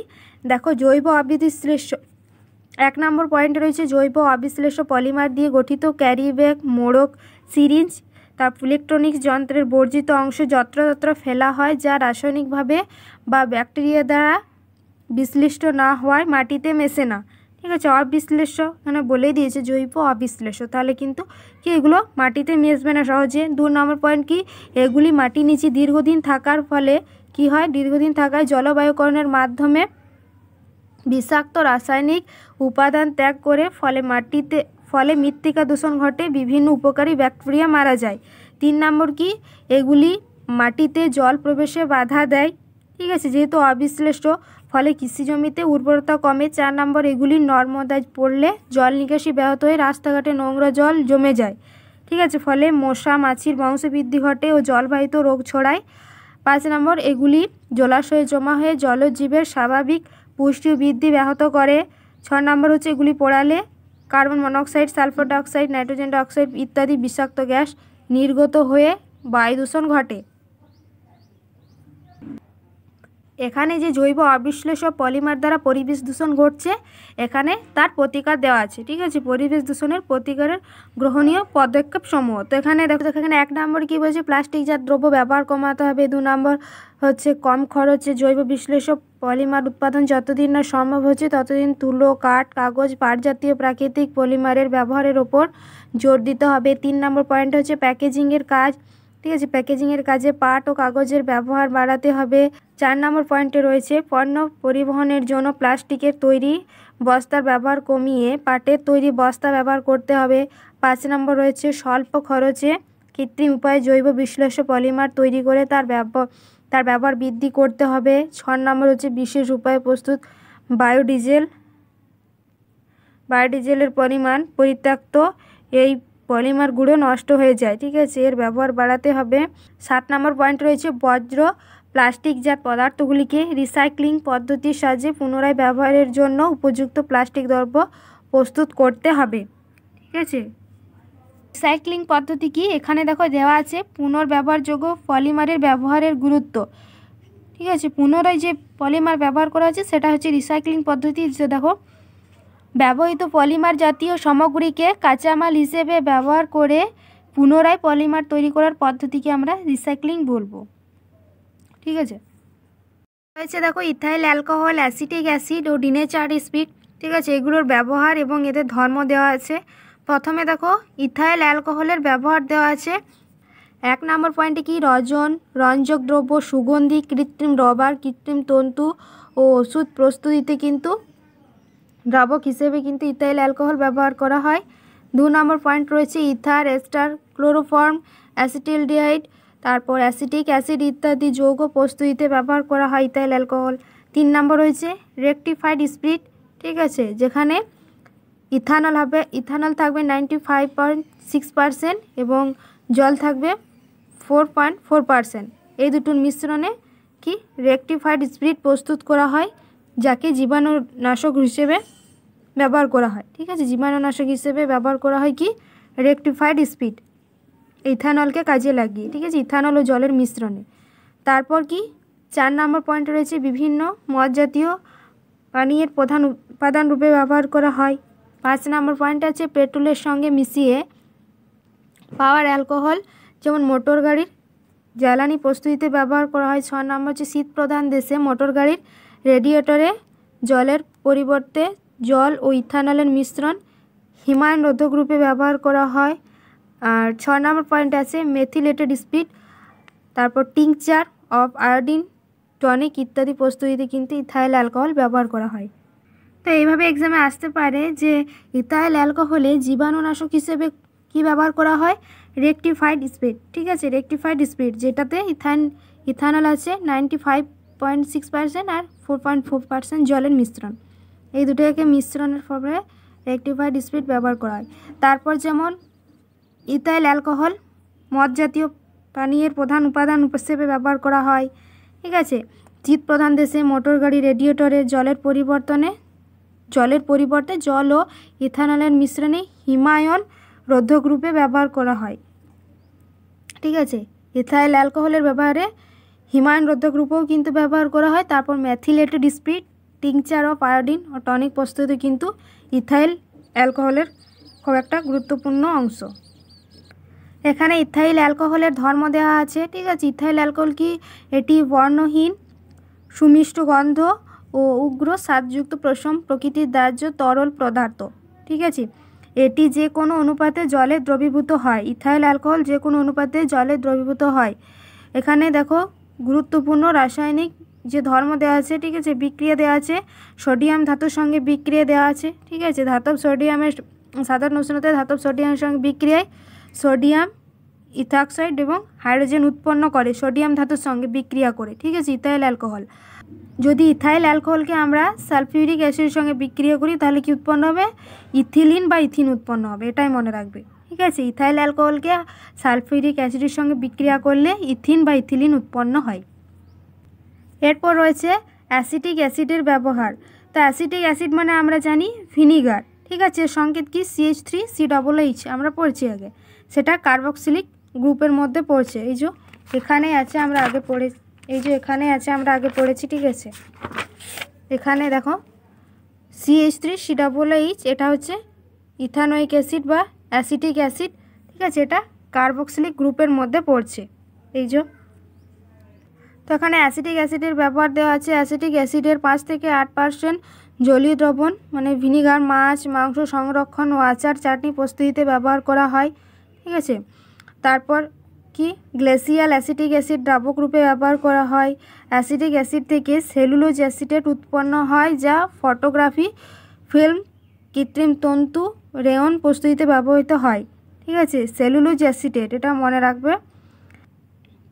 দেখো, জৈব অবিশ্লেষ্য 1 নম্বর পয়েন্টে রয়েছে জৈব অবিশ্লেষ্য পলিমার দিয়ে গঠিত ক্যারি ব্যাগ, মোড়ক, সিরিঞ্জ, তারপর ইলেকট্রনিক্স যন্ত্রের বর্জিত অংশ যত্রতত্র ফেলা হয়, যা রাসায়নিকভাবে বা ব্যাকটেরিয়া দ্বারা বিশ্লিষ্ট না হওয়ায় মাটিতে মেশে না। ঠিক আছে, অবিশ্লেষ্য মানে বলেই দিয়েছে জৈব অবিশ্লেষ্য, তাহলে কিন্তু কি এগুলো মাটিতে মিশবে না সহজে। 2 নম্বর পয়েন্ট কি, এগুলি মাটির নিচে দীর্ঘদিন থাকার ফলে কি হয়, দীর্ঘদিন থাকায় জলবায়ুকরণের মাধ্যমে বিষাক্ত রাসায়নিক উপাদান ত্যাগ করে ফলে মৃত্তিকা দূষণ ঘটে, বিভিন্ন উপকারী ব্যাকটেরিয়া মারা যায়। 3 নম্বর কি, এগুলি মাটিতে জল প্রবেশে বাধা দেয়। ঠিক আছে, যেহেতু অবিশ্লেষ্য ফলে কৃষি জমিতে উর্বরতা কমে। 4 নম্বর, এগুলি নর্মদায় পড়লে জল নিকাশি ব্যাহত হয়ে রাস্তাঘাটে নোংরা জল জমে যায়। ঠিক আছে, ফলে মশা মাছির বংশবৃদ্ধি ঘটে ও জলবাহিত রোগ ছড়ায়। 5 নম্বর, এগুলি জলাশয়ে জমা হয়ে জলজ জীবের স্বাভাবিক পুষ্টি বৃদ্ধি ব্যাহত করে। 6 নম্বর হচ্ছে এগুলি পোড়ালে carbon monoxide, sulphur dioxide, nitrogen dioxide ইত্যাদি বিষাক্ত গ্যাস নির্গত হয়ে বায়ু দূষণ ঘটে। এখানে যে জৈব অবিশ্লেষ্য পলিমার দ্বারা পরিবেশ দূষণ ঘটছে, এখানে তার প্রতিকার দেওয়া আছে। ঠিক আছে, পরিবেশ দূষণের প্রতিকারের গ্রহণীয় পদক্ষেপ সমূহ। তো এখানে দেখো, এখানে 1 নম্বর কি বলছে, প্লাস্টিকজাত দ্রব্য ব্যবহার কমাতে হবে। 2 নম্বর হচ্ছে কম খরচে জৈব বিশ্লেষ্য পলিমার উৎপাদন যতদিন না সম্ভব হচ্ছে ততদিন তুলো, কাঠ, কাগজ, পাট জাতীয় প্রাকৃতিক পলিমারের ব্যবহারের ওপর জোর দিতে হবে। 3 নম্বর পয়েন্ট হচ্ছে প্যাকেজিংয়ের কাজ। ঠিক আছে, প্যাকেজিংয়ের কাজে পাট ও কাগজের ব্যবহার বাড়াতে হবে। 4 নম্বর পয়েন্টে রয়েছে পণ্য পরিবহনের জন্য প্লাস্টিকের তৈরি বস্তার ব্যবহার কমিয়ে পাটের তৈরি বস্তা ব্যবহার করতে হবে। 5 নম্বর রয়েছে স্বল্প খরচে কৃত্রিম উপায়ে জৈব বিশ্লেষ্য পলিমার তৈরি করে তার ব্যবহার বৃদ্ধি করতে হবে। 6 নম্বর হচ্ছে বিশেষ উপায়ে প্রস্তুত বায়োডিজেলের পরিমাণ পরিত্যক্ত এই পলিমারগুলো নষ্ট হয়ে যায়। ঠিক আছে, এর ব্যবহার বাড়াতে হবে। 7 নম্বর পয়েন্ট রয়েছে বজ্র প্লাস্টিকজাত পদার্থগুলিকে রিসাইক্লিং পদ্ধতির সাহায্যে পুনরায় ব্যবহারের জন্য উপযুক্ত প্লাস্টিক দ্রব্য প্রস্তুত করতে হবে। ঠিক আছে, রিসাইক্লিং পদ্ধতি কি, এখানে দেখো দেওয়া আছে পুনর্ব্যবহারযোগ্য পলিমারের ব্যবহারের গুরুত্ব। ঠিক আছে, পুনরায় যে পলিমার ব্যবহার করা হচ্ছে সেটা হচ্ছে রিসাইক্লিং পদ্ধতি। যে দেখো, ব্যবহৃত পলিমার জাতীয় সামগ্রীকে কাঁচামাল হিসেবে ব্যবহার করে পুনরায় পলিমার তৈরি করার পদ্ধতিকে আমরা রিসাইক্লিং বলবো। ঠিক আছে, রয়েছে দেখো ইথাইল অ্যালকোহল, অ্যাসিটিক অ্যাসিড ও ডিনেচার্ড স্পিরিট। ঠিক আছে, এগুলোর ব্যবহার এবং এদের ধর্ম দেওয়া আছে। প্রথমে দেখো ইথাইল অ্যালকোহলের ব্যবহার দেওয়া আছে। 1 নম্বর পয়েন্টে কি, রঞ্জক দ্রব্য, সুগন্ধি, কৃত্রিম রবার, কৃত্রিম তন্তু ও ওষুধ প্রস্তুতিতে কিন্তু দ্রাবক হিসেবে কিন্তু ইথাইল অ্যালকোহল ব্যবহার করা হয়। 2 নম্বর পয়েন্ট রয়েছে ইথার, এস্টার, ক্লোরোফর্ম, অ্যাসিটালডিহাইড, তারপর অ্যাসিটিক অ্যাসিড ইত্যাদি যৌগ প্রস্তুতিতে ব্যবহার করা হয় ইথাইল অ্যালকোহল। 3 নম্বর রয়েছে রেকটিফাইড স্পিরিট। ঠিক আছে, যেখানে ইথানল থাকবে 95.6% এবং জল থাকবে 4.4%। এই দুটোর মিশ্রণে কি রেকটিফাইড স্পিরিট প্রস্তুত করা হয়, যাকে জীবাণুনাশক হিসেবে ব্যবহার করা হয়। ঠিক আছে, জীবাণুনাশক হিসেবে ব্যবহার করা হয় কি রেকটিফাইড স্পিরিট ইথানলকে কাজে লাগিয়ে। ঠিক আছে, ইথানল ও জলের মিশ্রণে। তারপর কি 4 নম্বর পয়েন্টে রয়েছে বিভিন্ন মদ জাতীয় পানীয়ের প্রধান উপাদান রূপে ব্যবহার করা হয়। 5 নম্বর পয়েন্ট আছে পেট্রোলের সঙ্গে মিশিয়ে পাওয়ার অ্যালকোহল, যেমন মোটর গাড়ির জ্বালানি প্রস্তুতিতে ব্যবহার করা হয়। 6 নম্বর হচ্ছে শীত প্রধান দেশে মোটর গাড়ির রেডিয়েটরে জলের পরিবর্তে জল ও ইথানলের মিশ্রণ হিমায়ন রোধক রূপে ব্যবহার করা হয়। আর 6 নম্বর পয়েন্ট আছে মেথিলেটেড স্পিরিট তারপর টিংচার অফ আয়োডিন, টনিক ইত্যাদি প্রস্তুতিতে কিন্তু ইথাইল অ্যালকোহল ব্যবহার করা হয়। তো এইভাবে এক্সামে আসতে পারে যে ইথাইল অ্যালকোহলে জীবাণুনাশক হিসেবে কি ব্যবহার করা হয়, রেকটিফাইড স্পিরিট। ঠিক আছে, রেকটিফাইড স্পিরিট যেটাতে ইথানল আছে 95.6% আর 4.4% জলের মিশ্রণ, এই দুটোকে মিশ্রণের ফলে রেকটিফাইড স্পিরিট ব্যবহার করা হয়। তারপর যেমন ইথাইল অ্যালকোহল মদ জাতীয় পানীয়ের প্রধান উপাদান হিসেবে ব্যবহার করা হয়। ঠিক আছে, শীত প্রধান দেশে মোটর গাড়ি রেডিয়েটরে জলের পরিবর্তে জল ও ইথানলের মিশ্রণে হিমায়ন রোধক রূপে ব্যবহার করা হয়। ঠিক আছে, ইথাইল অ্যালকোহলের ব্যবহারে হিমায়ন রোধক রূপেও কিন্তু ব্যবহার করা হয়। তারপর methylated spirit, tincture of iodine ও টনিক প্রস্তুতি কিন্তু ইথাইল অ্যালকোহলের খুব একটা গুরুত্বপূর্ণ অংশ। এখানে ইথাইল অ্যালকোহলের ধর্ম দেওয়া আছে। ঠিক আছে, ইথাইল অ্যালকোহল কি, এটি বর্ণহীন, সুমিষ্ট গন্ধ ও উগ্র স্বাদযুক্ত প্রশম প্রকৃতির দাহ্য তরল পদার্থ। ঠিক আছে, এটি যে কোনো অনুপাতে জলে দ্রবীভূত হয়। ইথাইল অ্যালকোহল যে কোনো অনুপাতে জলে দ্রবীভূত হয়। এখানে দেখো গুরুত্বপূর্ণ রাসায়নিক যে ধর্ম দেওয়া আছে, ঠিক আছে, বিক্রিয়া দেওয়া আছে, সোডিয়াম ধাতুর সঙ্গে বিক্রিয়া দেওয়া আছে। ঠিক আছে, ধাতব সোডিয়ামের সাধারণ উষ্ণতায় ধাতব সোডিয়ামের সঙ্গে বিক্রিয়ায় সোডিয়াম ইথাক্সাইড এবং হাইড্রোজেন উৎপন্ন করে সোডিয়াম ধাতুর সঙ্গে বিক্রিয়া করে। ঠিক আছে, ইথাইল অ্যালকোহল। যদি ইথাইল অ্যালকোহলকে আমরা সালফিউরিক অ্যাসিডের সঙ্গে বিক্রিয়া করি তাহলে কি উৎপন্ন হবে, ইথিলিন বা ইথিন উৎপন্ন হবে, এটাই মনে রাখবে। ঠিক আছে, ইথাইল অ্যালকোহলকে সালফিউরিক অ্যাসিডের সঙ্গে বিক্রিয়া করলে ইথিন বা ইথিলিন উৎপন্ন হয়। এরপর রয়েছে অ্যাসিটিক অ্যাসিডের ব্যবহার। তো অ্যাসিটিক অ্যাসিড মানে আমরা জানি ভিনিগার। ঠিক আছে, সংকেত কি CH3COOH আমরা পড়ছি আগে, সেটা কার্বক্সিলিক গ্রুপের মধ্যে পড়ছে। এই যে এখানে আছে আমরা আগে পড়েছি। ঠিক আছে, এখানে দেখো CH3COOH এটা হচ্ছে ইথানোয়িক অ্যাসিড বা অ্যাসিটিক অ্যাসিড। ঠিক আছে, এটা কার্বক্সিলিক গ্রুপের মধ্যে পড়ছে। এই যে তো এখানে অ্যাসিটিক অ্যাসিডের ব্যবহার দেওয়া আছে। অ্যাসিটিক অ্যাসিডের 5 থেকে 8% জলীয় দ্রবণ মানে ভিনিগার মাছ মাংস সংরক্ষণ ও আচার চাটনি প্রস্তুতিতে ব্যবহার করা হয়। ঠিক আছে, তারপর কি গ্লেসিয়াল অ্যাসিটিক অ্যাসিড দ্রাবক রূপে ব্যবহার করা হয়। অ্যাসিটিক অ্যাসিড থেকে সেলুলোজ অ্যাসিটেট উৎপন্ন হয় যা ফটোগ্রাফি ফিল্ম কৃত্রিম তন্তু রেয়ন প্রস্তুতিতে ব্যবহৃত হয়। ঠিক আছে, সেলুলোজ অ্যাসিটেট এটা মনে রাখবে।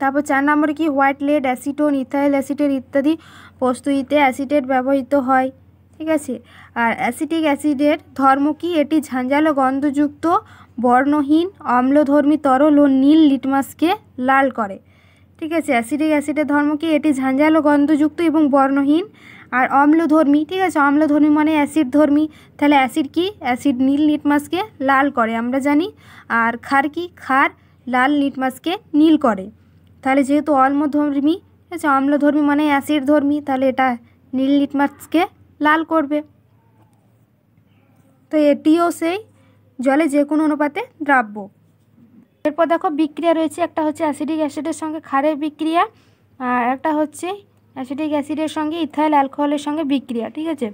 তারপর 4 নম্বরে কি white lead acetone ethyl acetate ইত্যাদি প্রস্তুতিতে অ্যাসিটেট ব্যবহৃত হয়। ঠিক আছে, আর অ্যাসিটিক অ্যাসিডের ধর্ম কি, এটি ঝাঁঝালো গন্ধযুক্ত বর্ণহীন অম্লধর্মী তরল ও নীল লিটমাসকে লাল করে। ঠিক আছে, অ্যাসিটিক অ্যাসিডের ধর্ম কি, এটি ঝাঁঝালো গন্ধযুক্ত এবং বর্ণহীন আর অম্লধর্মী। ঠিক আছে, অম্লধর্মী মানে অ্যাসিড ধর্মী, তাহলে অ্যাসিড কি, অ্যাসিড নীল লিটমাসকে লাল করে আমরা জানি। আর ক্ষার কি, ক্ষার লাল লিটমাসকে নীল করে। তাহলে যেহেতু অম্লধর্মী, ঠিক আছে, অম্লধর্মী মানে অ্যাসিড ধর্মী, তাহলে এটা নীল লিটমাসকে লাল করবে। তো এটিও সেই জলে যে কোনো অনুপাতে দ্রাব্য। এরপর দেখো বিক্রিয়া রয়েছে, একটা হচ্ছে অ্যাসিটিক অ্যাসিডের সঙ্গে ক্ষারের বিক্রিয়া আর একটা হচ্ছে অ্যাসিটিক অ্যাসিডের সঙ্গে ইথাইল অ্যালকোহলের সঙ্গে বিক্রিয়া। ঠিক আছে,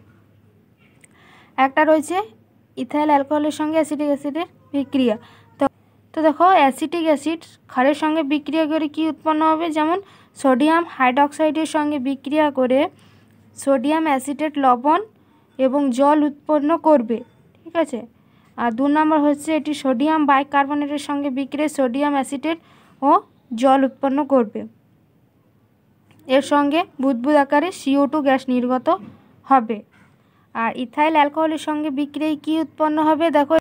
একটা রয়েছে ইথাইল অ্যালকোহলের সঙ্গে অ্যাসিটিক অ্যাসিডের বিক্রিয়া। তো দেখো অ্যাসিটিক অ্যাসিড ক্ষারের সঙ্গে বিক্রিয়া করে কি উৎপন্ন হবে, যেমন সোডিয়াম হাইড্রক্সাইডের সঙ্গে বিক্রিয়া করে সোডিয়াম অ্যাসিটেট লবণ এবং জল উৎপন্ন করবে। ঠিক আছে, আর 2 নম্বর হচ্ছে এটি সোডিয়াম বাইকার্বনেটের সঙ্গে বিক্রিয়া সোডিয়াম অ্যাসিটেট ও জল উৎপন্ন করবে। এর সঙ্গে বুদবুদ আকারে CO2 গ্যাস নির্গত হবে। আর ইথাইল অ্যালকোহলের সঙ্গে বিক্রিয়ায় কি উৎপন্ন হবে, দেখো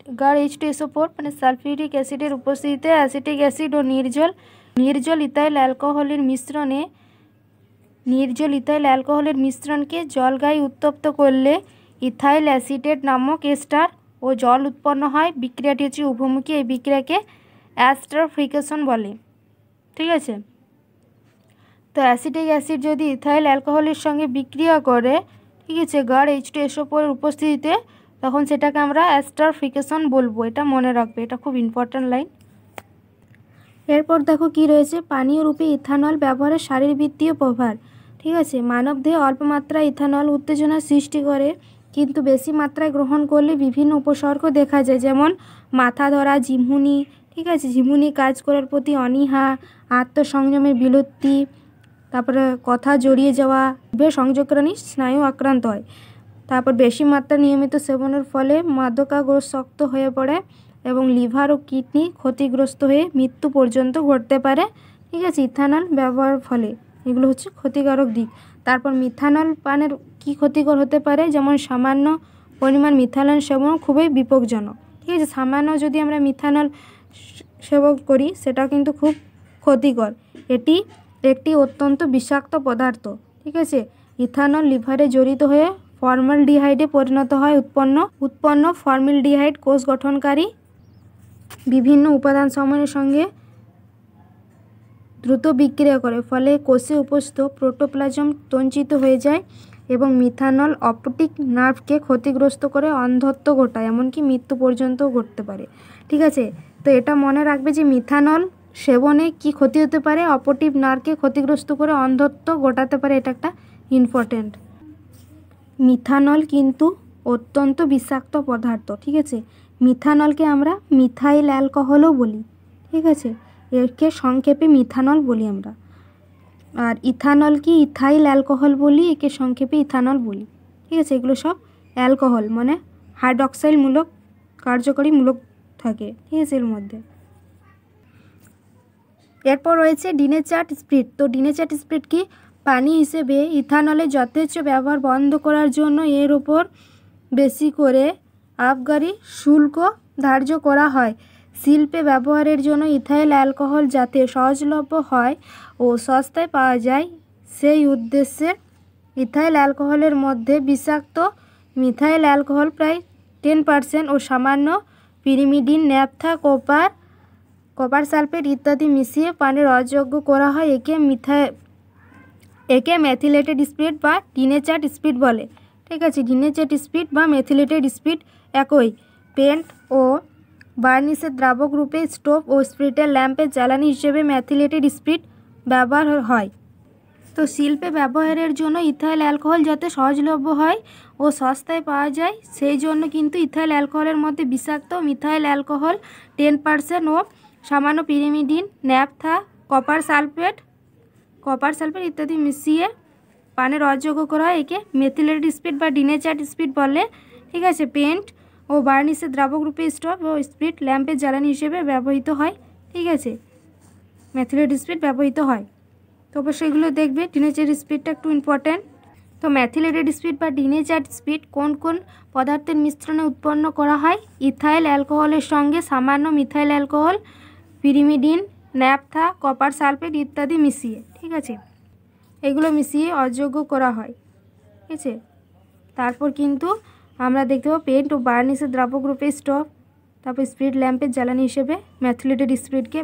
H2SO4 মানে সালফিউরিক অ্যাসিডের উপস্থিতিতে অ্যাসিটিক অ্যাসিড ও নির্জল ইথাইল অ্যালকোহলের মিশ্রণকে জল গায়ে উত্তপ্ত করলে ইথাইল অ্যাসিটেট নামক এস্টার ও জল উৎপন্ন হয়। বিক্রিয়াটি হচ্ছে উভমুখী, এই বিক্রিয়াকে অ্যাস্টারিফিকেশন বলে। ঠিক আছে, তো অ্যাসিটিক অ্যাসিড যদি ইথাইল অ্যালকোহলের সঙ্গে বিক্রিয়া করে, ঠিক আছে, H2SO4 এর উপস্থিতিতে, তখন সেটাকে আমরা অ্যাস্টারিফিকেশন বলবো। এটা মনে রাখবে, এটা খুব ইম্পর্ট্যান্ট লাইন। এরপর দেখো কি রয়েছে, পানীয় রূপে ইথানল ব্যবহারের শারীরবৃত্তীয় প্রভাব। ঠিক আছে, মানবদেহে অল্প মাত্রায় ইথানল উত্তেজনা সৃষ্টি করে, কিন্তু বেশি মাত্রায় গ্রহণ করলে বিভিন্ন উপসর্গ দেখা যায়, যেমন মাথা ধরা, ঝিমুনি, ঠিক ঠিক আছে। ঝিমুনি, কাজ করার প্রতি অনীহা, আত্মসংযমের বিলুপ্তি, তারপরে কথা জড়িয়ে যাওয়া, সংযোগকারী স্নায়ু আক্রান্ত হয়। তারপর বেশি মাত্রা নিয়মিত সেবনের ফলে মাদকাসক্ত হয়ে পড়ে এবং লিভার ও কিডনি ক্ষতিগ্রস্ত হয়ে মৃত্যু পর্যন্ত ঘটতে পারে। ঠিক আছে, ইথানল ব্যবহারের ফলে এগুলো হচ্ছে ক্ষতিকারক দিক। তারপর মিথানল পানের কি ক্ষতিকর হতে পারে, যেমন সামান্য পরিমাণ মিথানল সেবন খুবই বিপজ্জনক। ঠিক আছে, সামান্য যদি আমরা মিথানল সেবন করি সেটা কিন্তু খুব ক্ষতিকর। এটি একটি অত্যন্ত বিষাক্ত পদার্থ। ঠিক আছে, ইথানল লিভারে জড়িত হয়ে ফর্মালডিহাইডে পরিণত হয়। উৎপন্ন ফর্মালডিহাইড কোষ গঠনকারী বিভিন্ন উপাদান সমূহের সঙ্গে দ্রুত বিক্রিয়া করে, ফলে কোষে উপস্থিত প্রোটোপ্লাজম তঞ্চিত হয়ে যায় এবং মিথানল অপটিক নার্ভকে ক্ষতিগ্রস্ত করে অন্ধত্ব ঘটায়, এমনকি মৃত্যু পর্যন্তও ঘটতে পারে। ঠিক আছে, তো এটা মনে রাখবে যে মিথানল সেবনে কি ক্ষতি হতে পারে, অপটিক নার্ভকে ক্ষতিগ্রস্ত করে অন্ধত্ব ঘটাতে পারে, এটা একটা ইম্পর্টেন্ট। মিথানল কিন্তু অত্যন্ত বিষাক্ত পদার্থ। ঠিক আছে, মিথানলকে আমরা মিথাইল অ্যালকোহলও বলি। ঠিক আছে, একে সংক্ষেপে মিথানল বলি আমরা। আর ইথানল কি ইথাইল অ্যালকোহল বলি, একে সংক্ষেপে ইথানল বলি। ঠিক আছে, এগুলো সব অ্যালকোহল মানে হাইড্রক্সাইল মূলক কার্যকরী মূলক থাকে। ঠিক আছে, এর মধ্যে এরপর রয়েছে ডিনেচার্ড স্পিরিট। তো ডিনেচার্ড স্পিরিট কি, পানি হিসেবে ইথানলের যথেচ্ছ ব্যবহার বন্ধ করার জন্য এর ওপর বেশি করে আবগারি শুল্ক ধার্য করা হয়। শিল্পে ব্যবহারের জন্য ইথাইল অ্যালকোহল যাতে সহজলভ্য হয় ও সস্তায় পাওয়া যায় সেই উদ্দেশ্যে ইথাইল অ্যালকোহলের মধ্যে বিষাক্ত মিথাইল অ্যালকোহল প্রায় 10% ও সামান্য পিরিমিডিন, ন্যাপথা, কপার সালফেট ইত্যাদি মিশিয়ে পানির অযোগ্য করা হয়। একে মেথিলেটেড স্পিরিট বা ডিনেচার্ড স্পিরিট বলে। ঠিক আছে, ডিনেচার্ড স্পিরিট বা মেথিলেটেড স্পিরিট একই। পেন্ট ও বার্নিশের দ্রাবক রূপে স্টোভ ও স্পিরিটের ল্যাম্পের জ্বালানি হিসেবে মেথিলেটেড স্পিরিট ব্যবহার হয়। তো শিল্পে ব্যবহারের জন্য ইথাইল অ্যালকোহল যাতে সহজলভ্য হয় ও সস্তায় পাওয়া যায় সেই জন্য কিন্তু ইথাইল অ্যালকোহলের মধ্যে বিষাক্ত মিথাইল অ্যালকোহল 10% ও সামান্য পিরিমিডিন, ন্যাপথা, কপার সালফেট ইত্যাদি মিশিয়ে পানের অযোগ্য করা হয়। একে মেথিলেটেড স্পিরিট বা ডিনেচার্ড স্পিরিট বলে। ঠিক আছে, পেন্ট ও বার্নিশের দ্রাবক রূপে স্টোভ ও স্পিরিট ল্যাম্পের জ্বালানি হিসেবে ব্যবহৃত হয়। ঠিক আছে, মেথিলেটেড স্পিরিট ব্যবহৃত হয়। তো অবশ্যই এগুলো দেখবে। ডিনেচার্ড স্পিরিটটা একটু ইম্পর্ট্যান্ট। তো মেথিলেটেড স্পিরিট বা ডিনেচার্ড স্পিরিট কোন কোন পদার্থের মিশ্রণে উৎপন্ন করা হয়? ইথাইল অ্যালকোহলের সঙ্গে সামান্য methyl alcohol, pyrimidine, naphtha, copper sulphate ইত্যাদি মিশিয়ে। ঠিক আছে, এগুলো মিশিয়ে অযোগ্য করা হয়। ঠিক আছে, তারপর কিন্তু আমরা দেখতে পাবো পেন্ট ও বার্নিশের দ্রাবক রূপে স্টোভ, তারপর স্পিরিট ল্যাম্পের জ্বালানি হিসেবে মেথিলেটেড স্পিরিটকে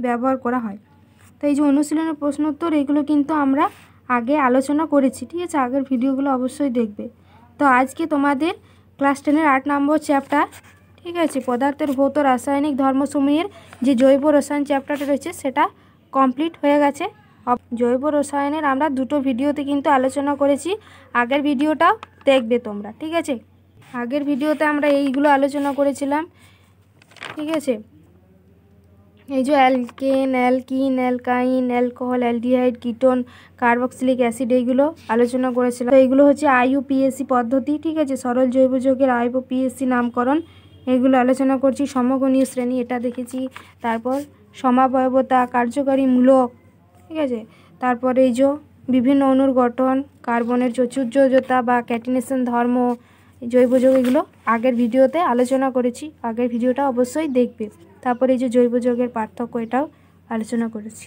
ব্যবহার করা হয়। তো এই যে অনুশীলনের প্রশ্ন উত্তর এগুলো কিন্তু আমরা আগে আলোচনা করেছি। ঠিক আছে, আগের ভিডিওগুলো অবশ্যই দেখবে। তো আজকে তোমাদের ক্লাস 10-এর 8 নম্বর চ্যাপ্টার, ঠিক আছে, পদার্থের ভৌত রাসায়নিক ধর্মসমূহের যে জৈব রসায়ন চ্যাপ্টারটা রয়েছে সেটা কমপ্লিট হয়ে গেছে। জৈব রসায়নের আমরা দুটো ভিডিওতে কিন্তু আলোচনা করেছি, আগের ভিডিওটাও দেখবে তোমরা। ঠিক আছে, আগের ভিডিওতে আমরা এইগুলো আলোচনা করেছিলাম। ঠিক আছে, এই যে alkane, alkyne, অ্যালকাইন, alcohol, aldehyde, ketone, carboxylic acid এইগুলো আলোচনা করেছিলাম। তো এইগুলো হচ্ছে IUPAC পদ্ধতি। ঠিক আছে, সরল জৈব যৌগের IUPAC নামকরণ এগুলো আলোচনা করছি। সমগণীয় শ্রেণী এটা দেখেছি, তারপর সমাবয়বতা, কার্যকারী মূলক। ঠিক আছে, তারপরে এই যে বিভিন্ন অণুর গঠন, কার্বনের চতুর্যোজতা বা ক্যাটিনেশন ধর্ম, জৈব যৌগ এগুলো আগের ভিডিওতে আলোচনা করেছি, আগের ভিডিওটা অবশ্যই দেখবে। তারপরে এই যে জৈব যৌগের পার্থক্য এটাও আলোচনা করেছি।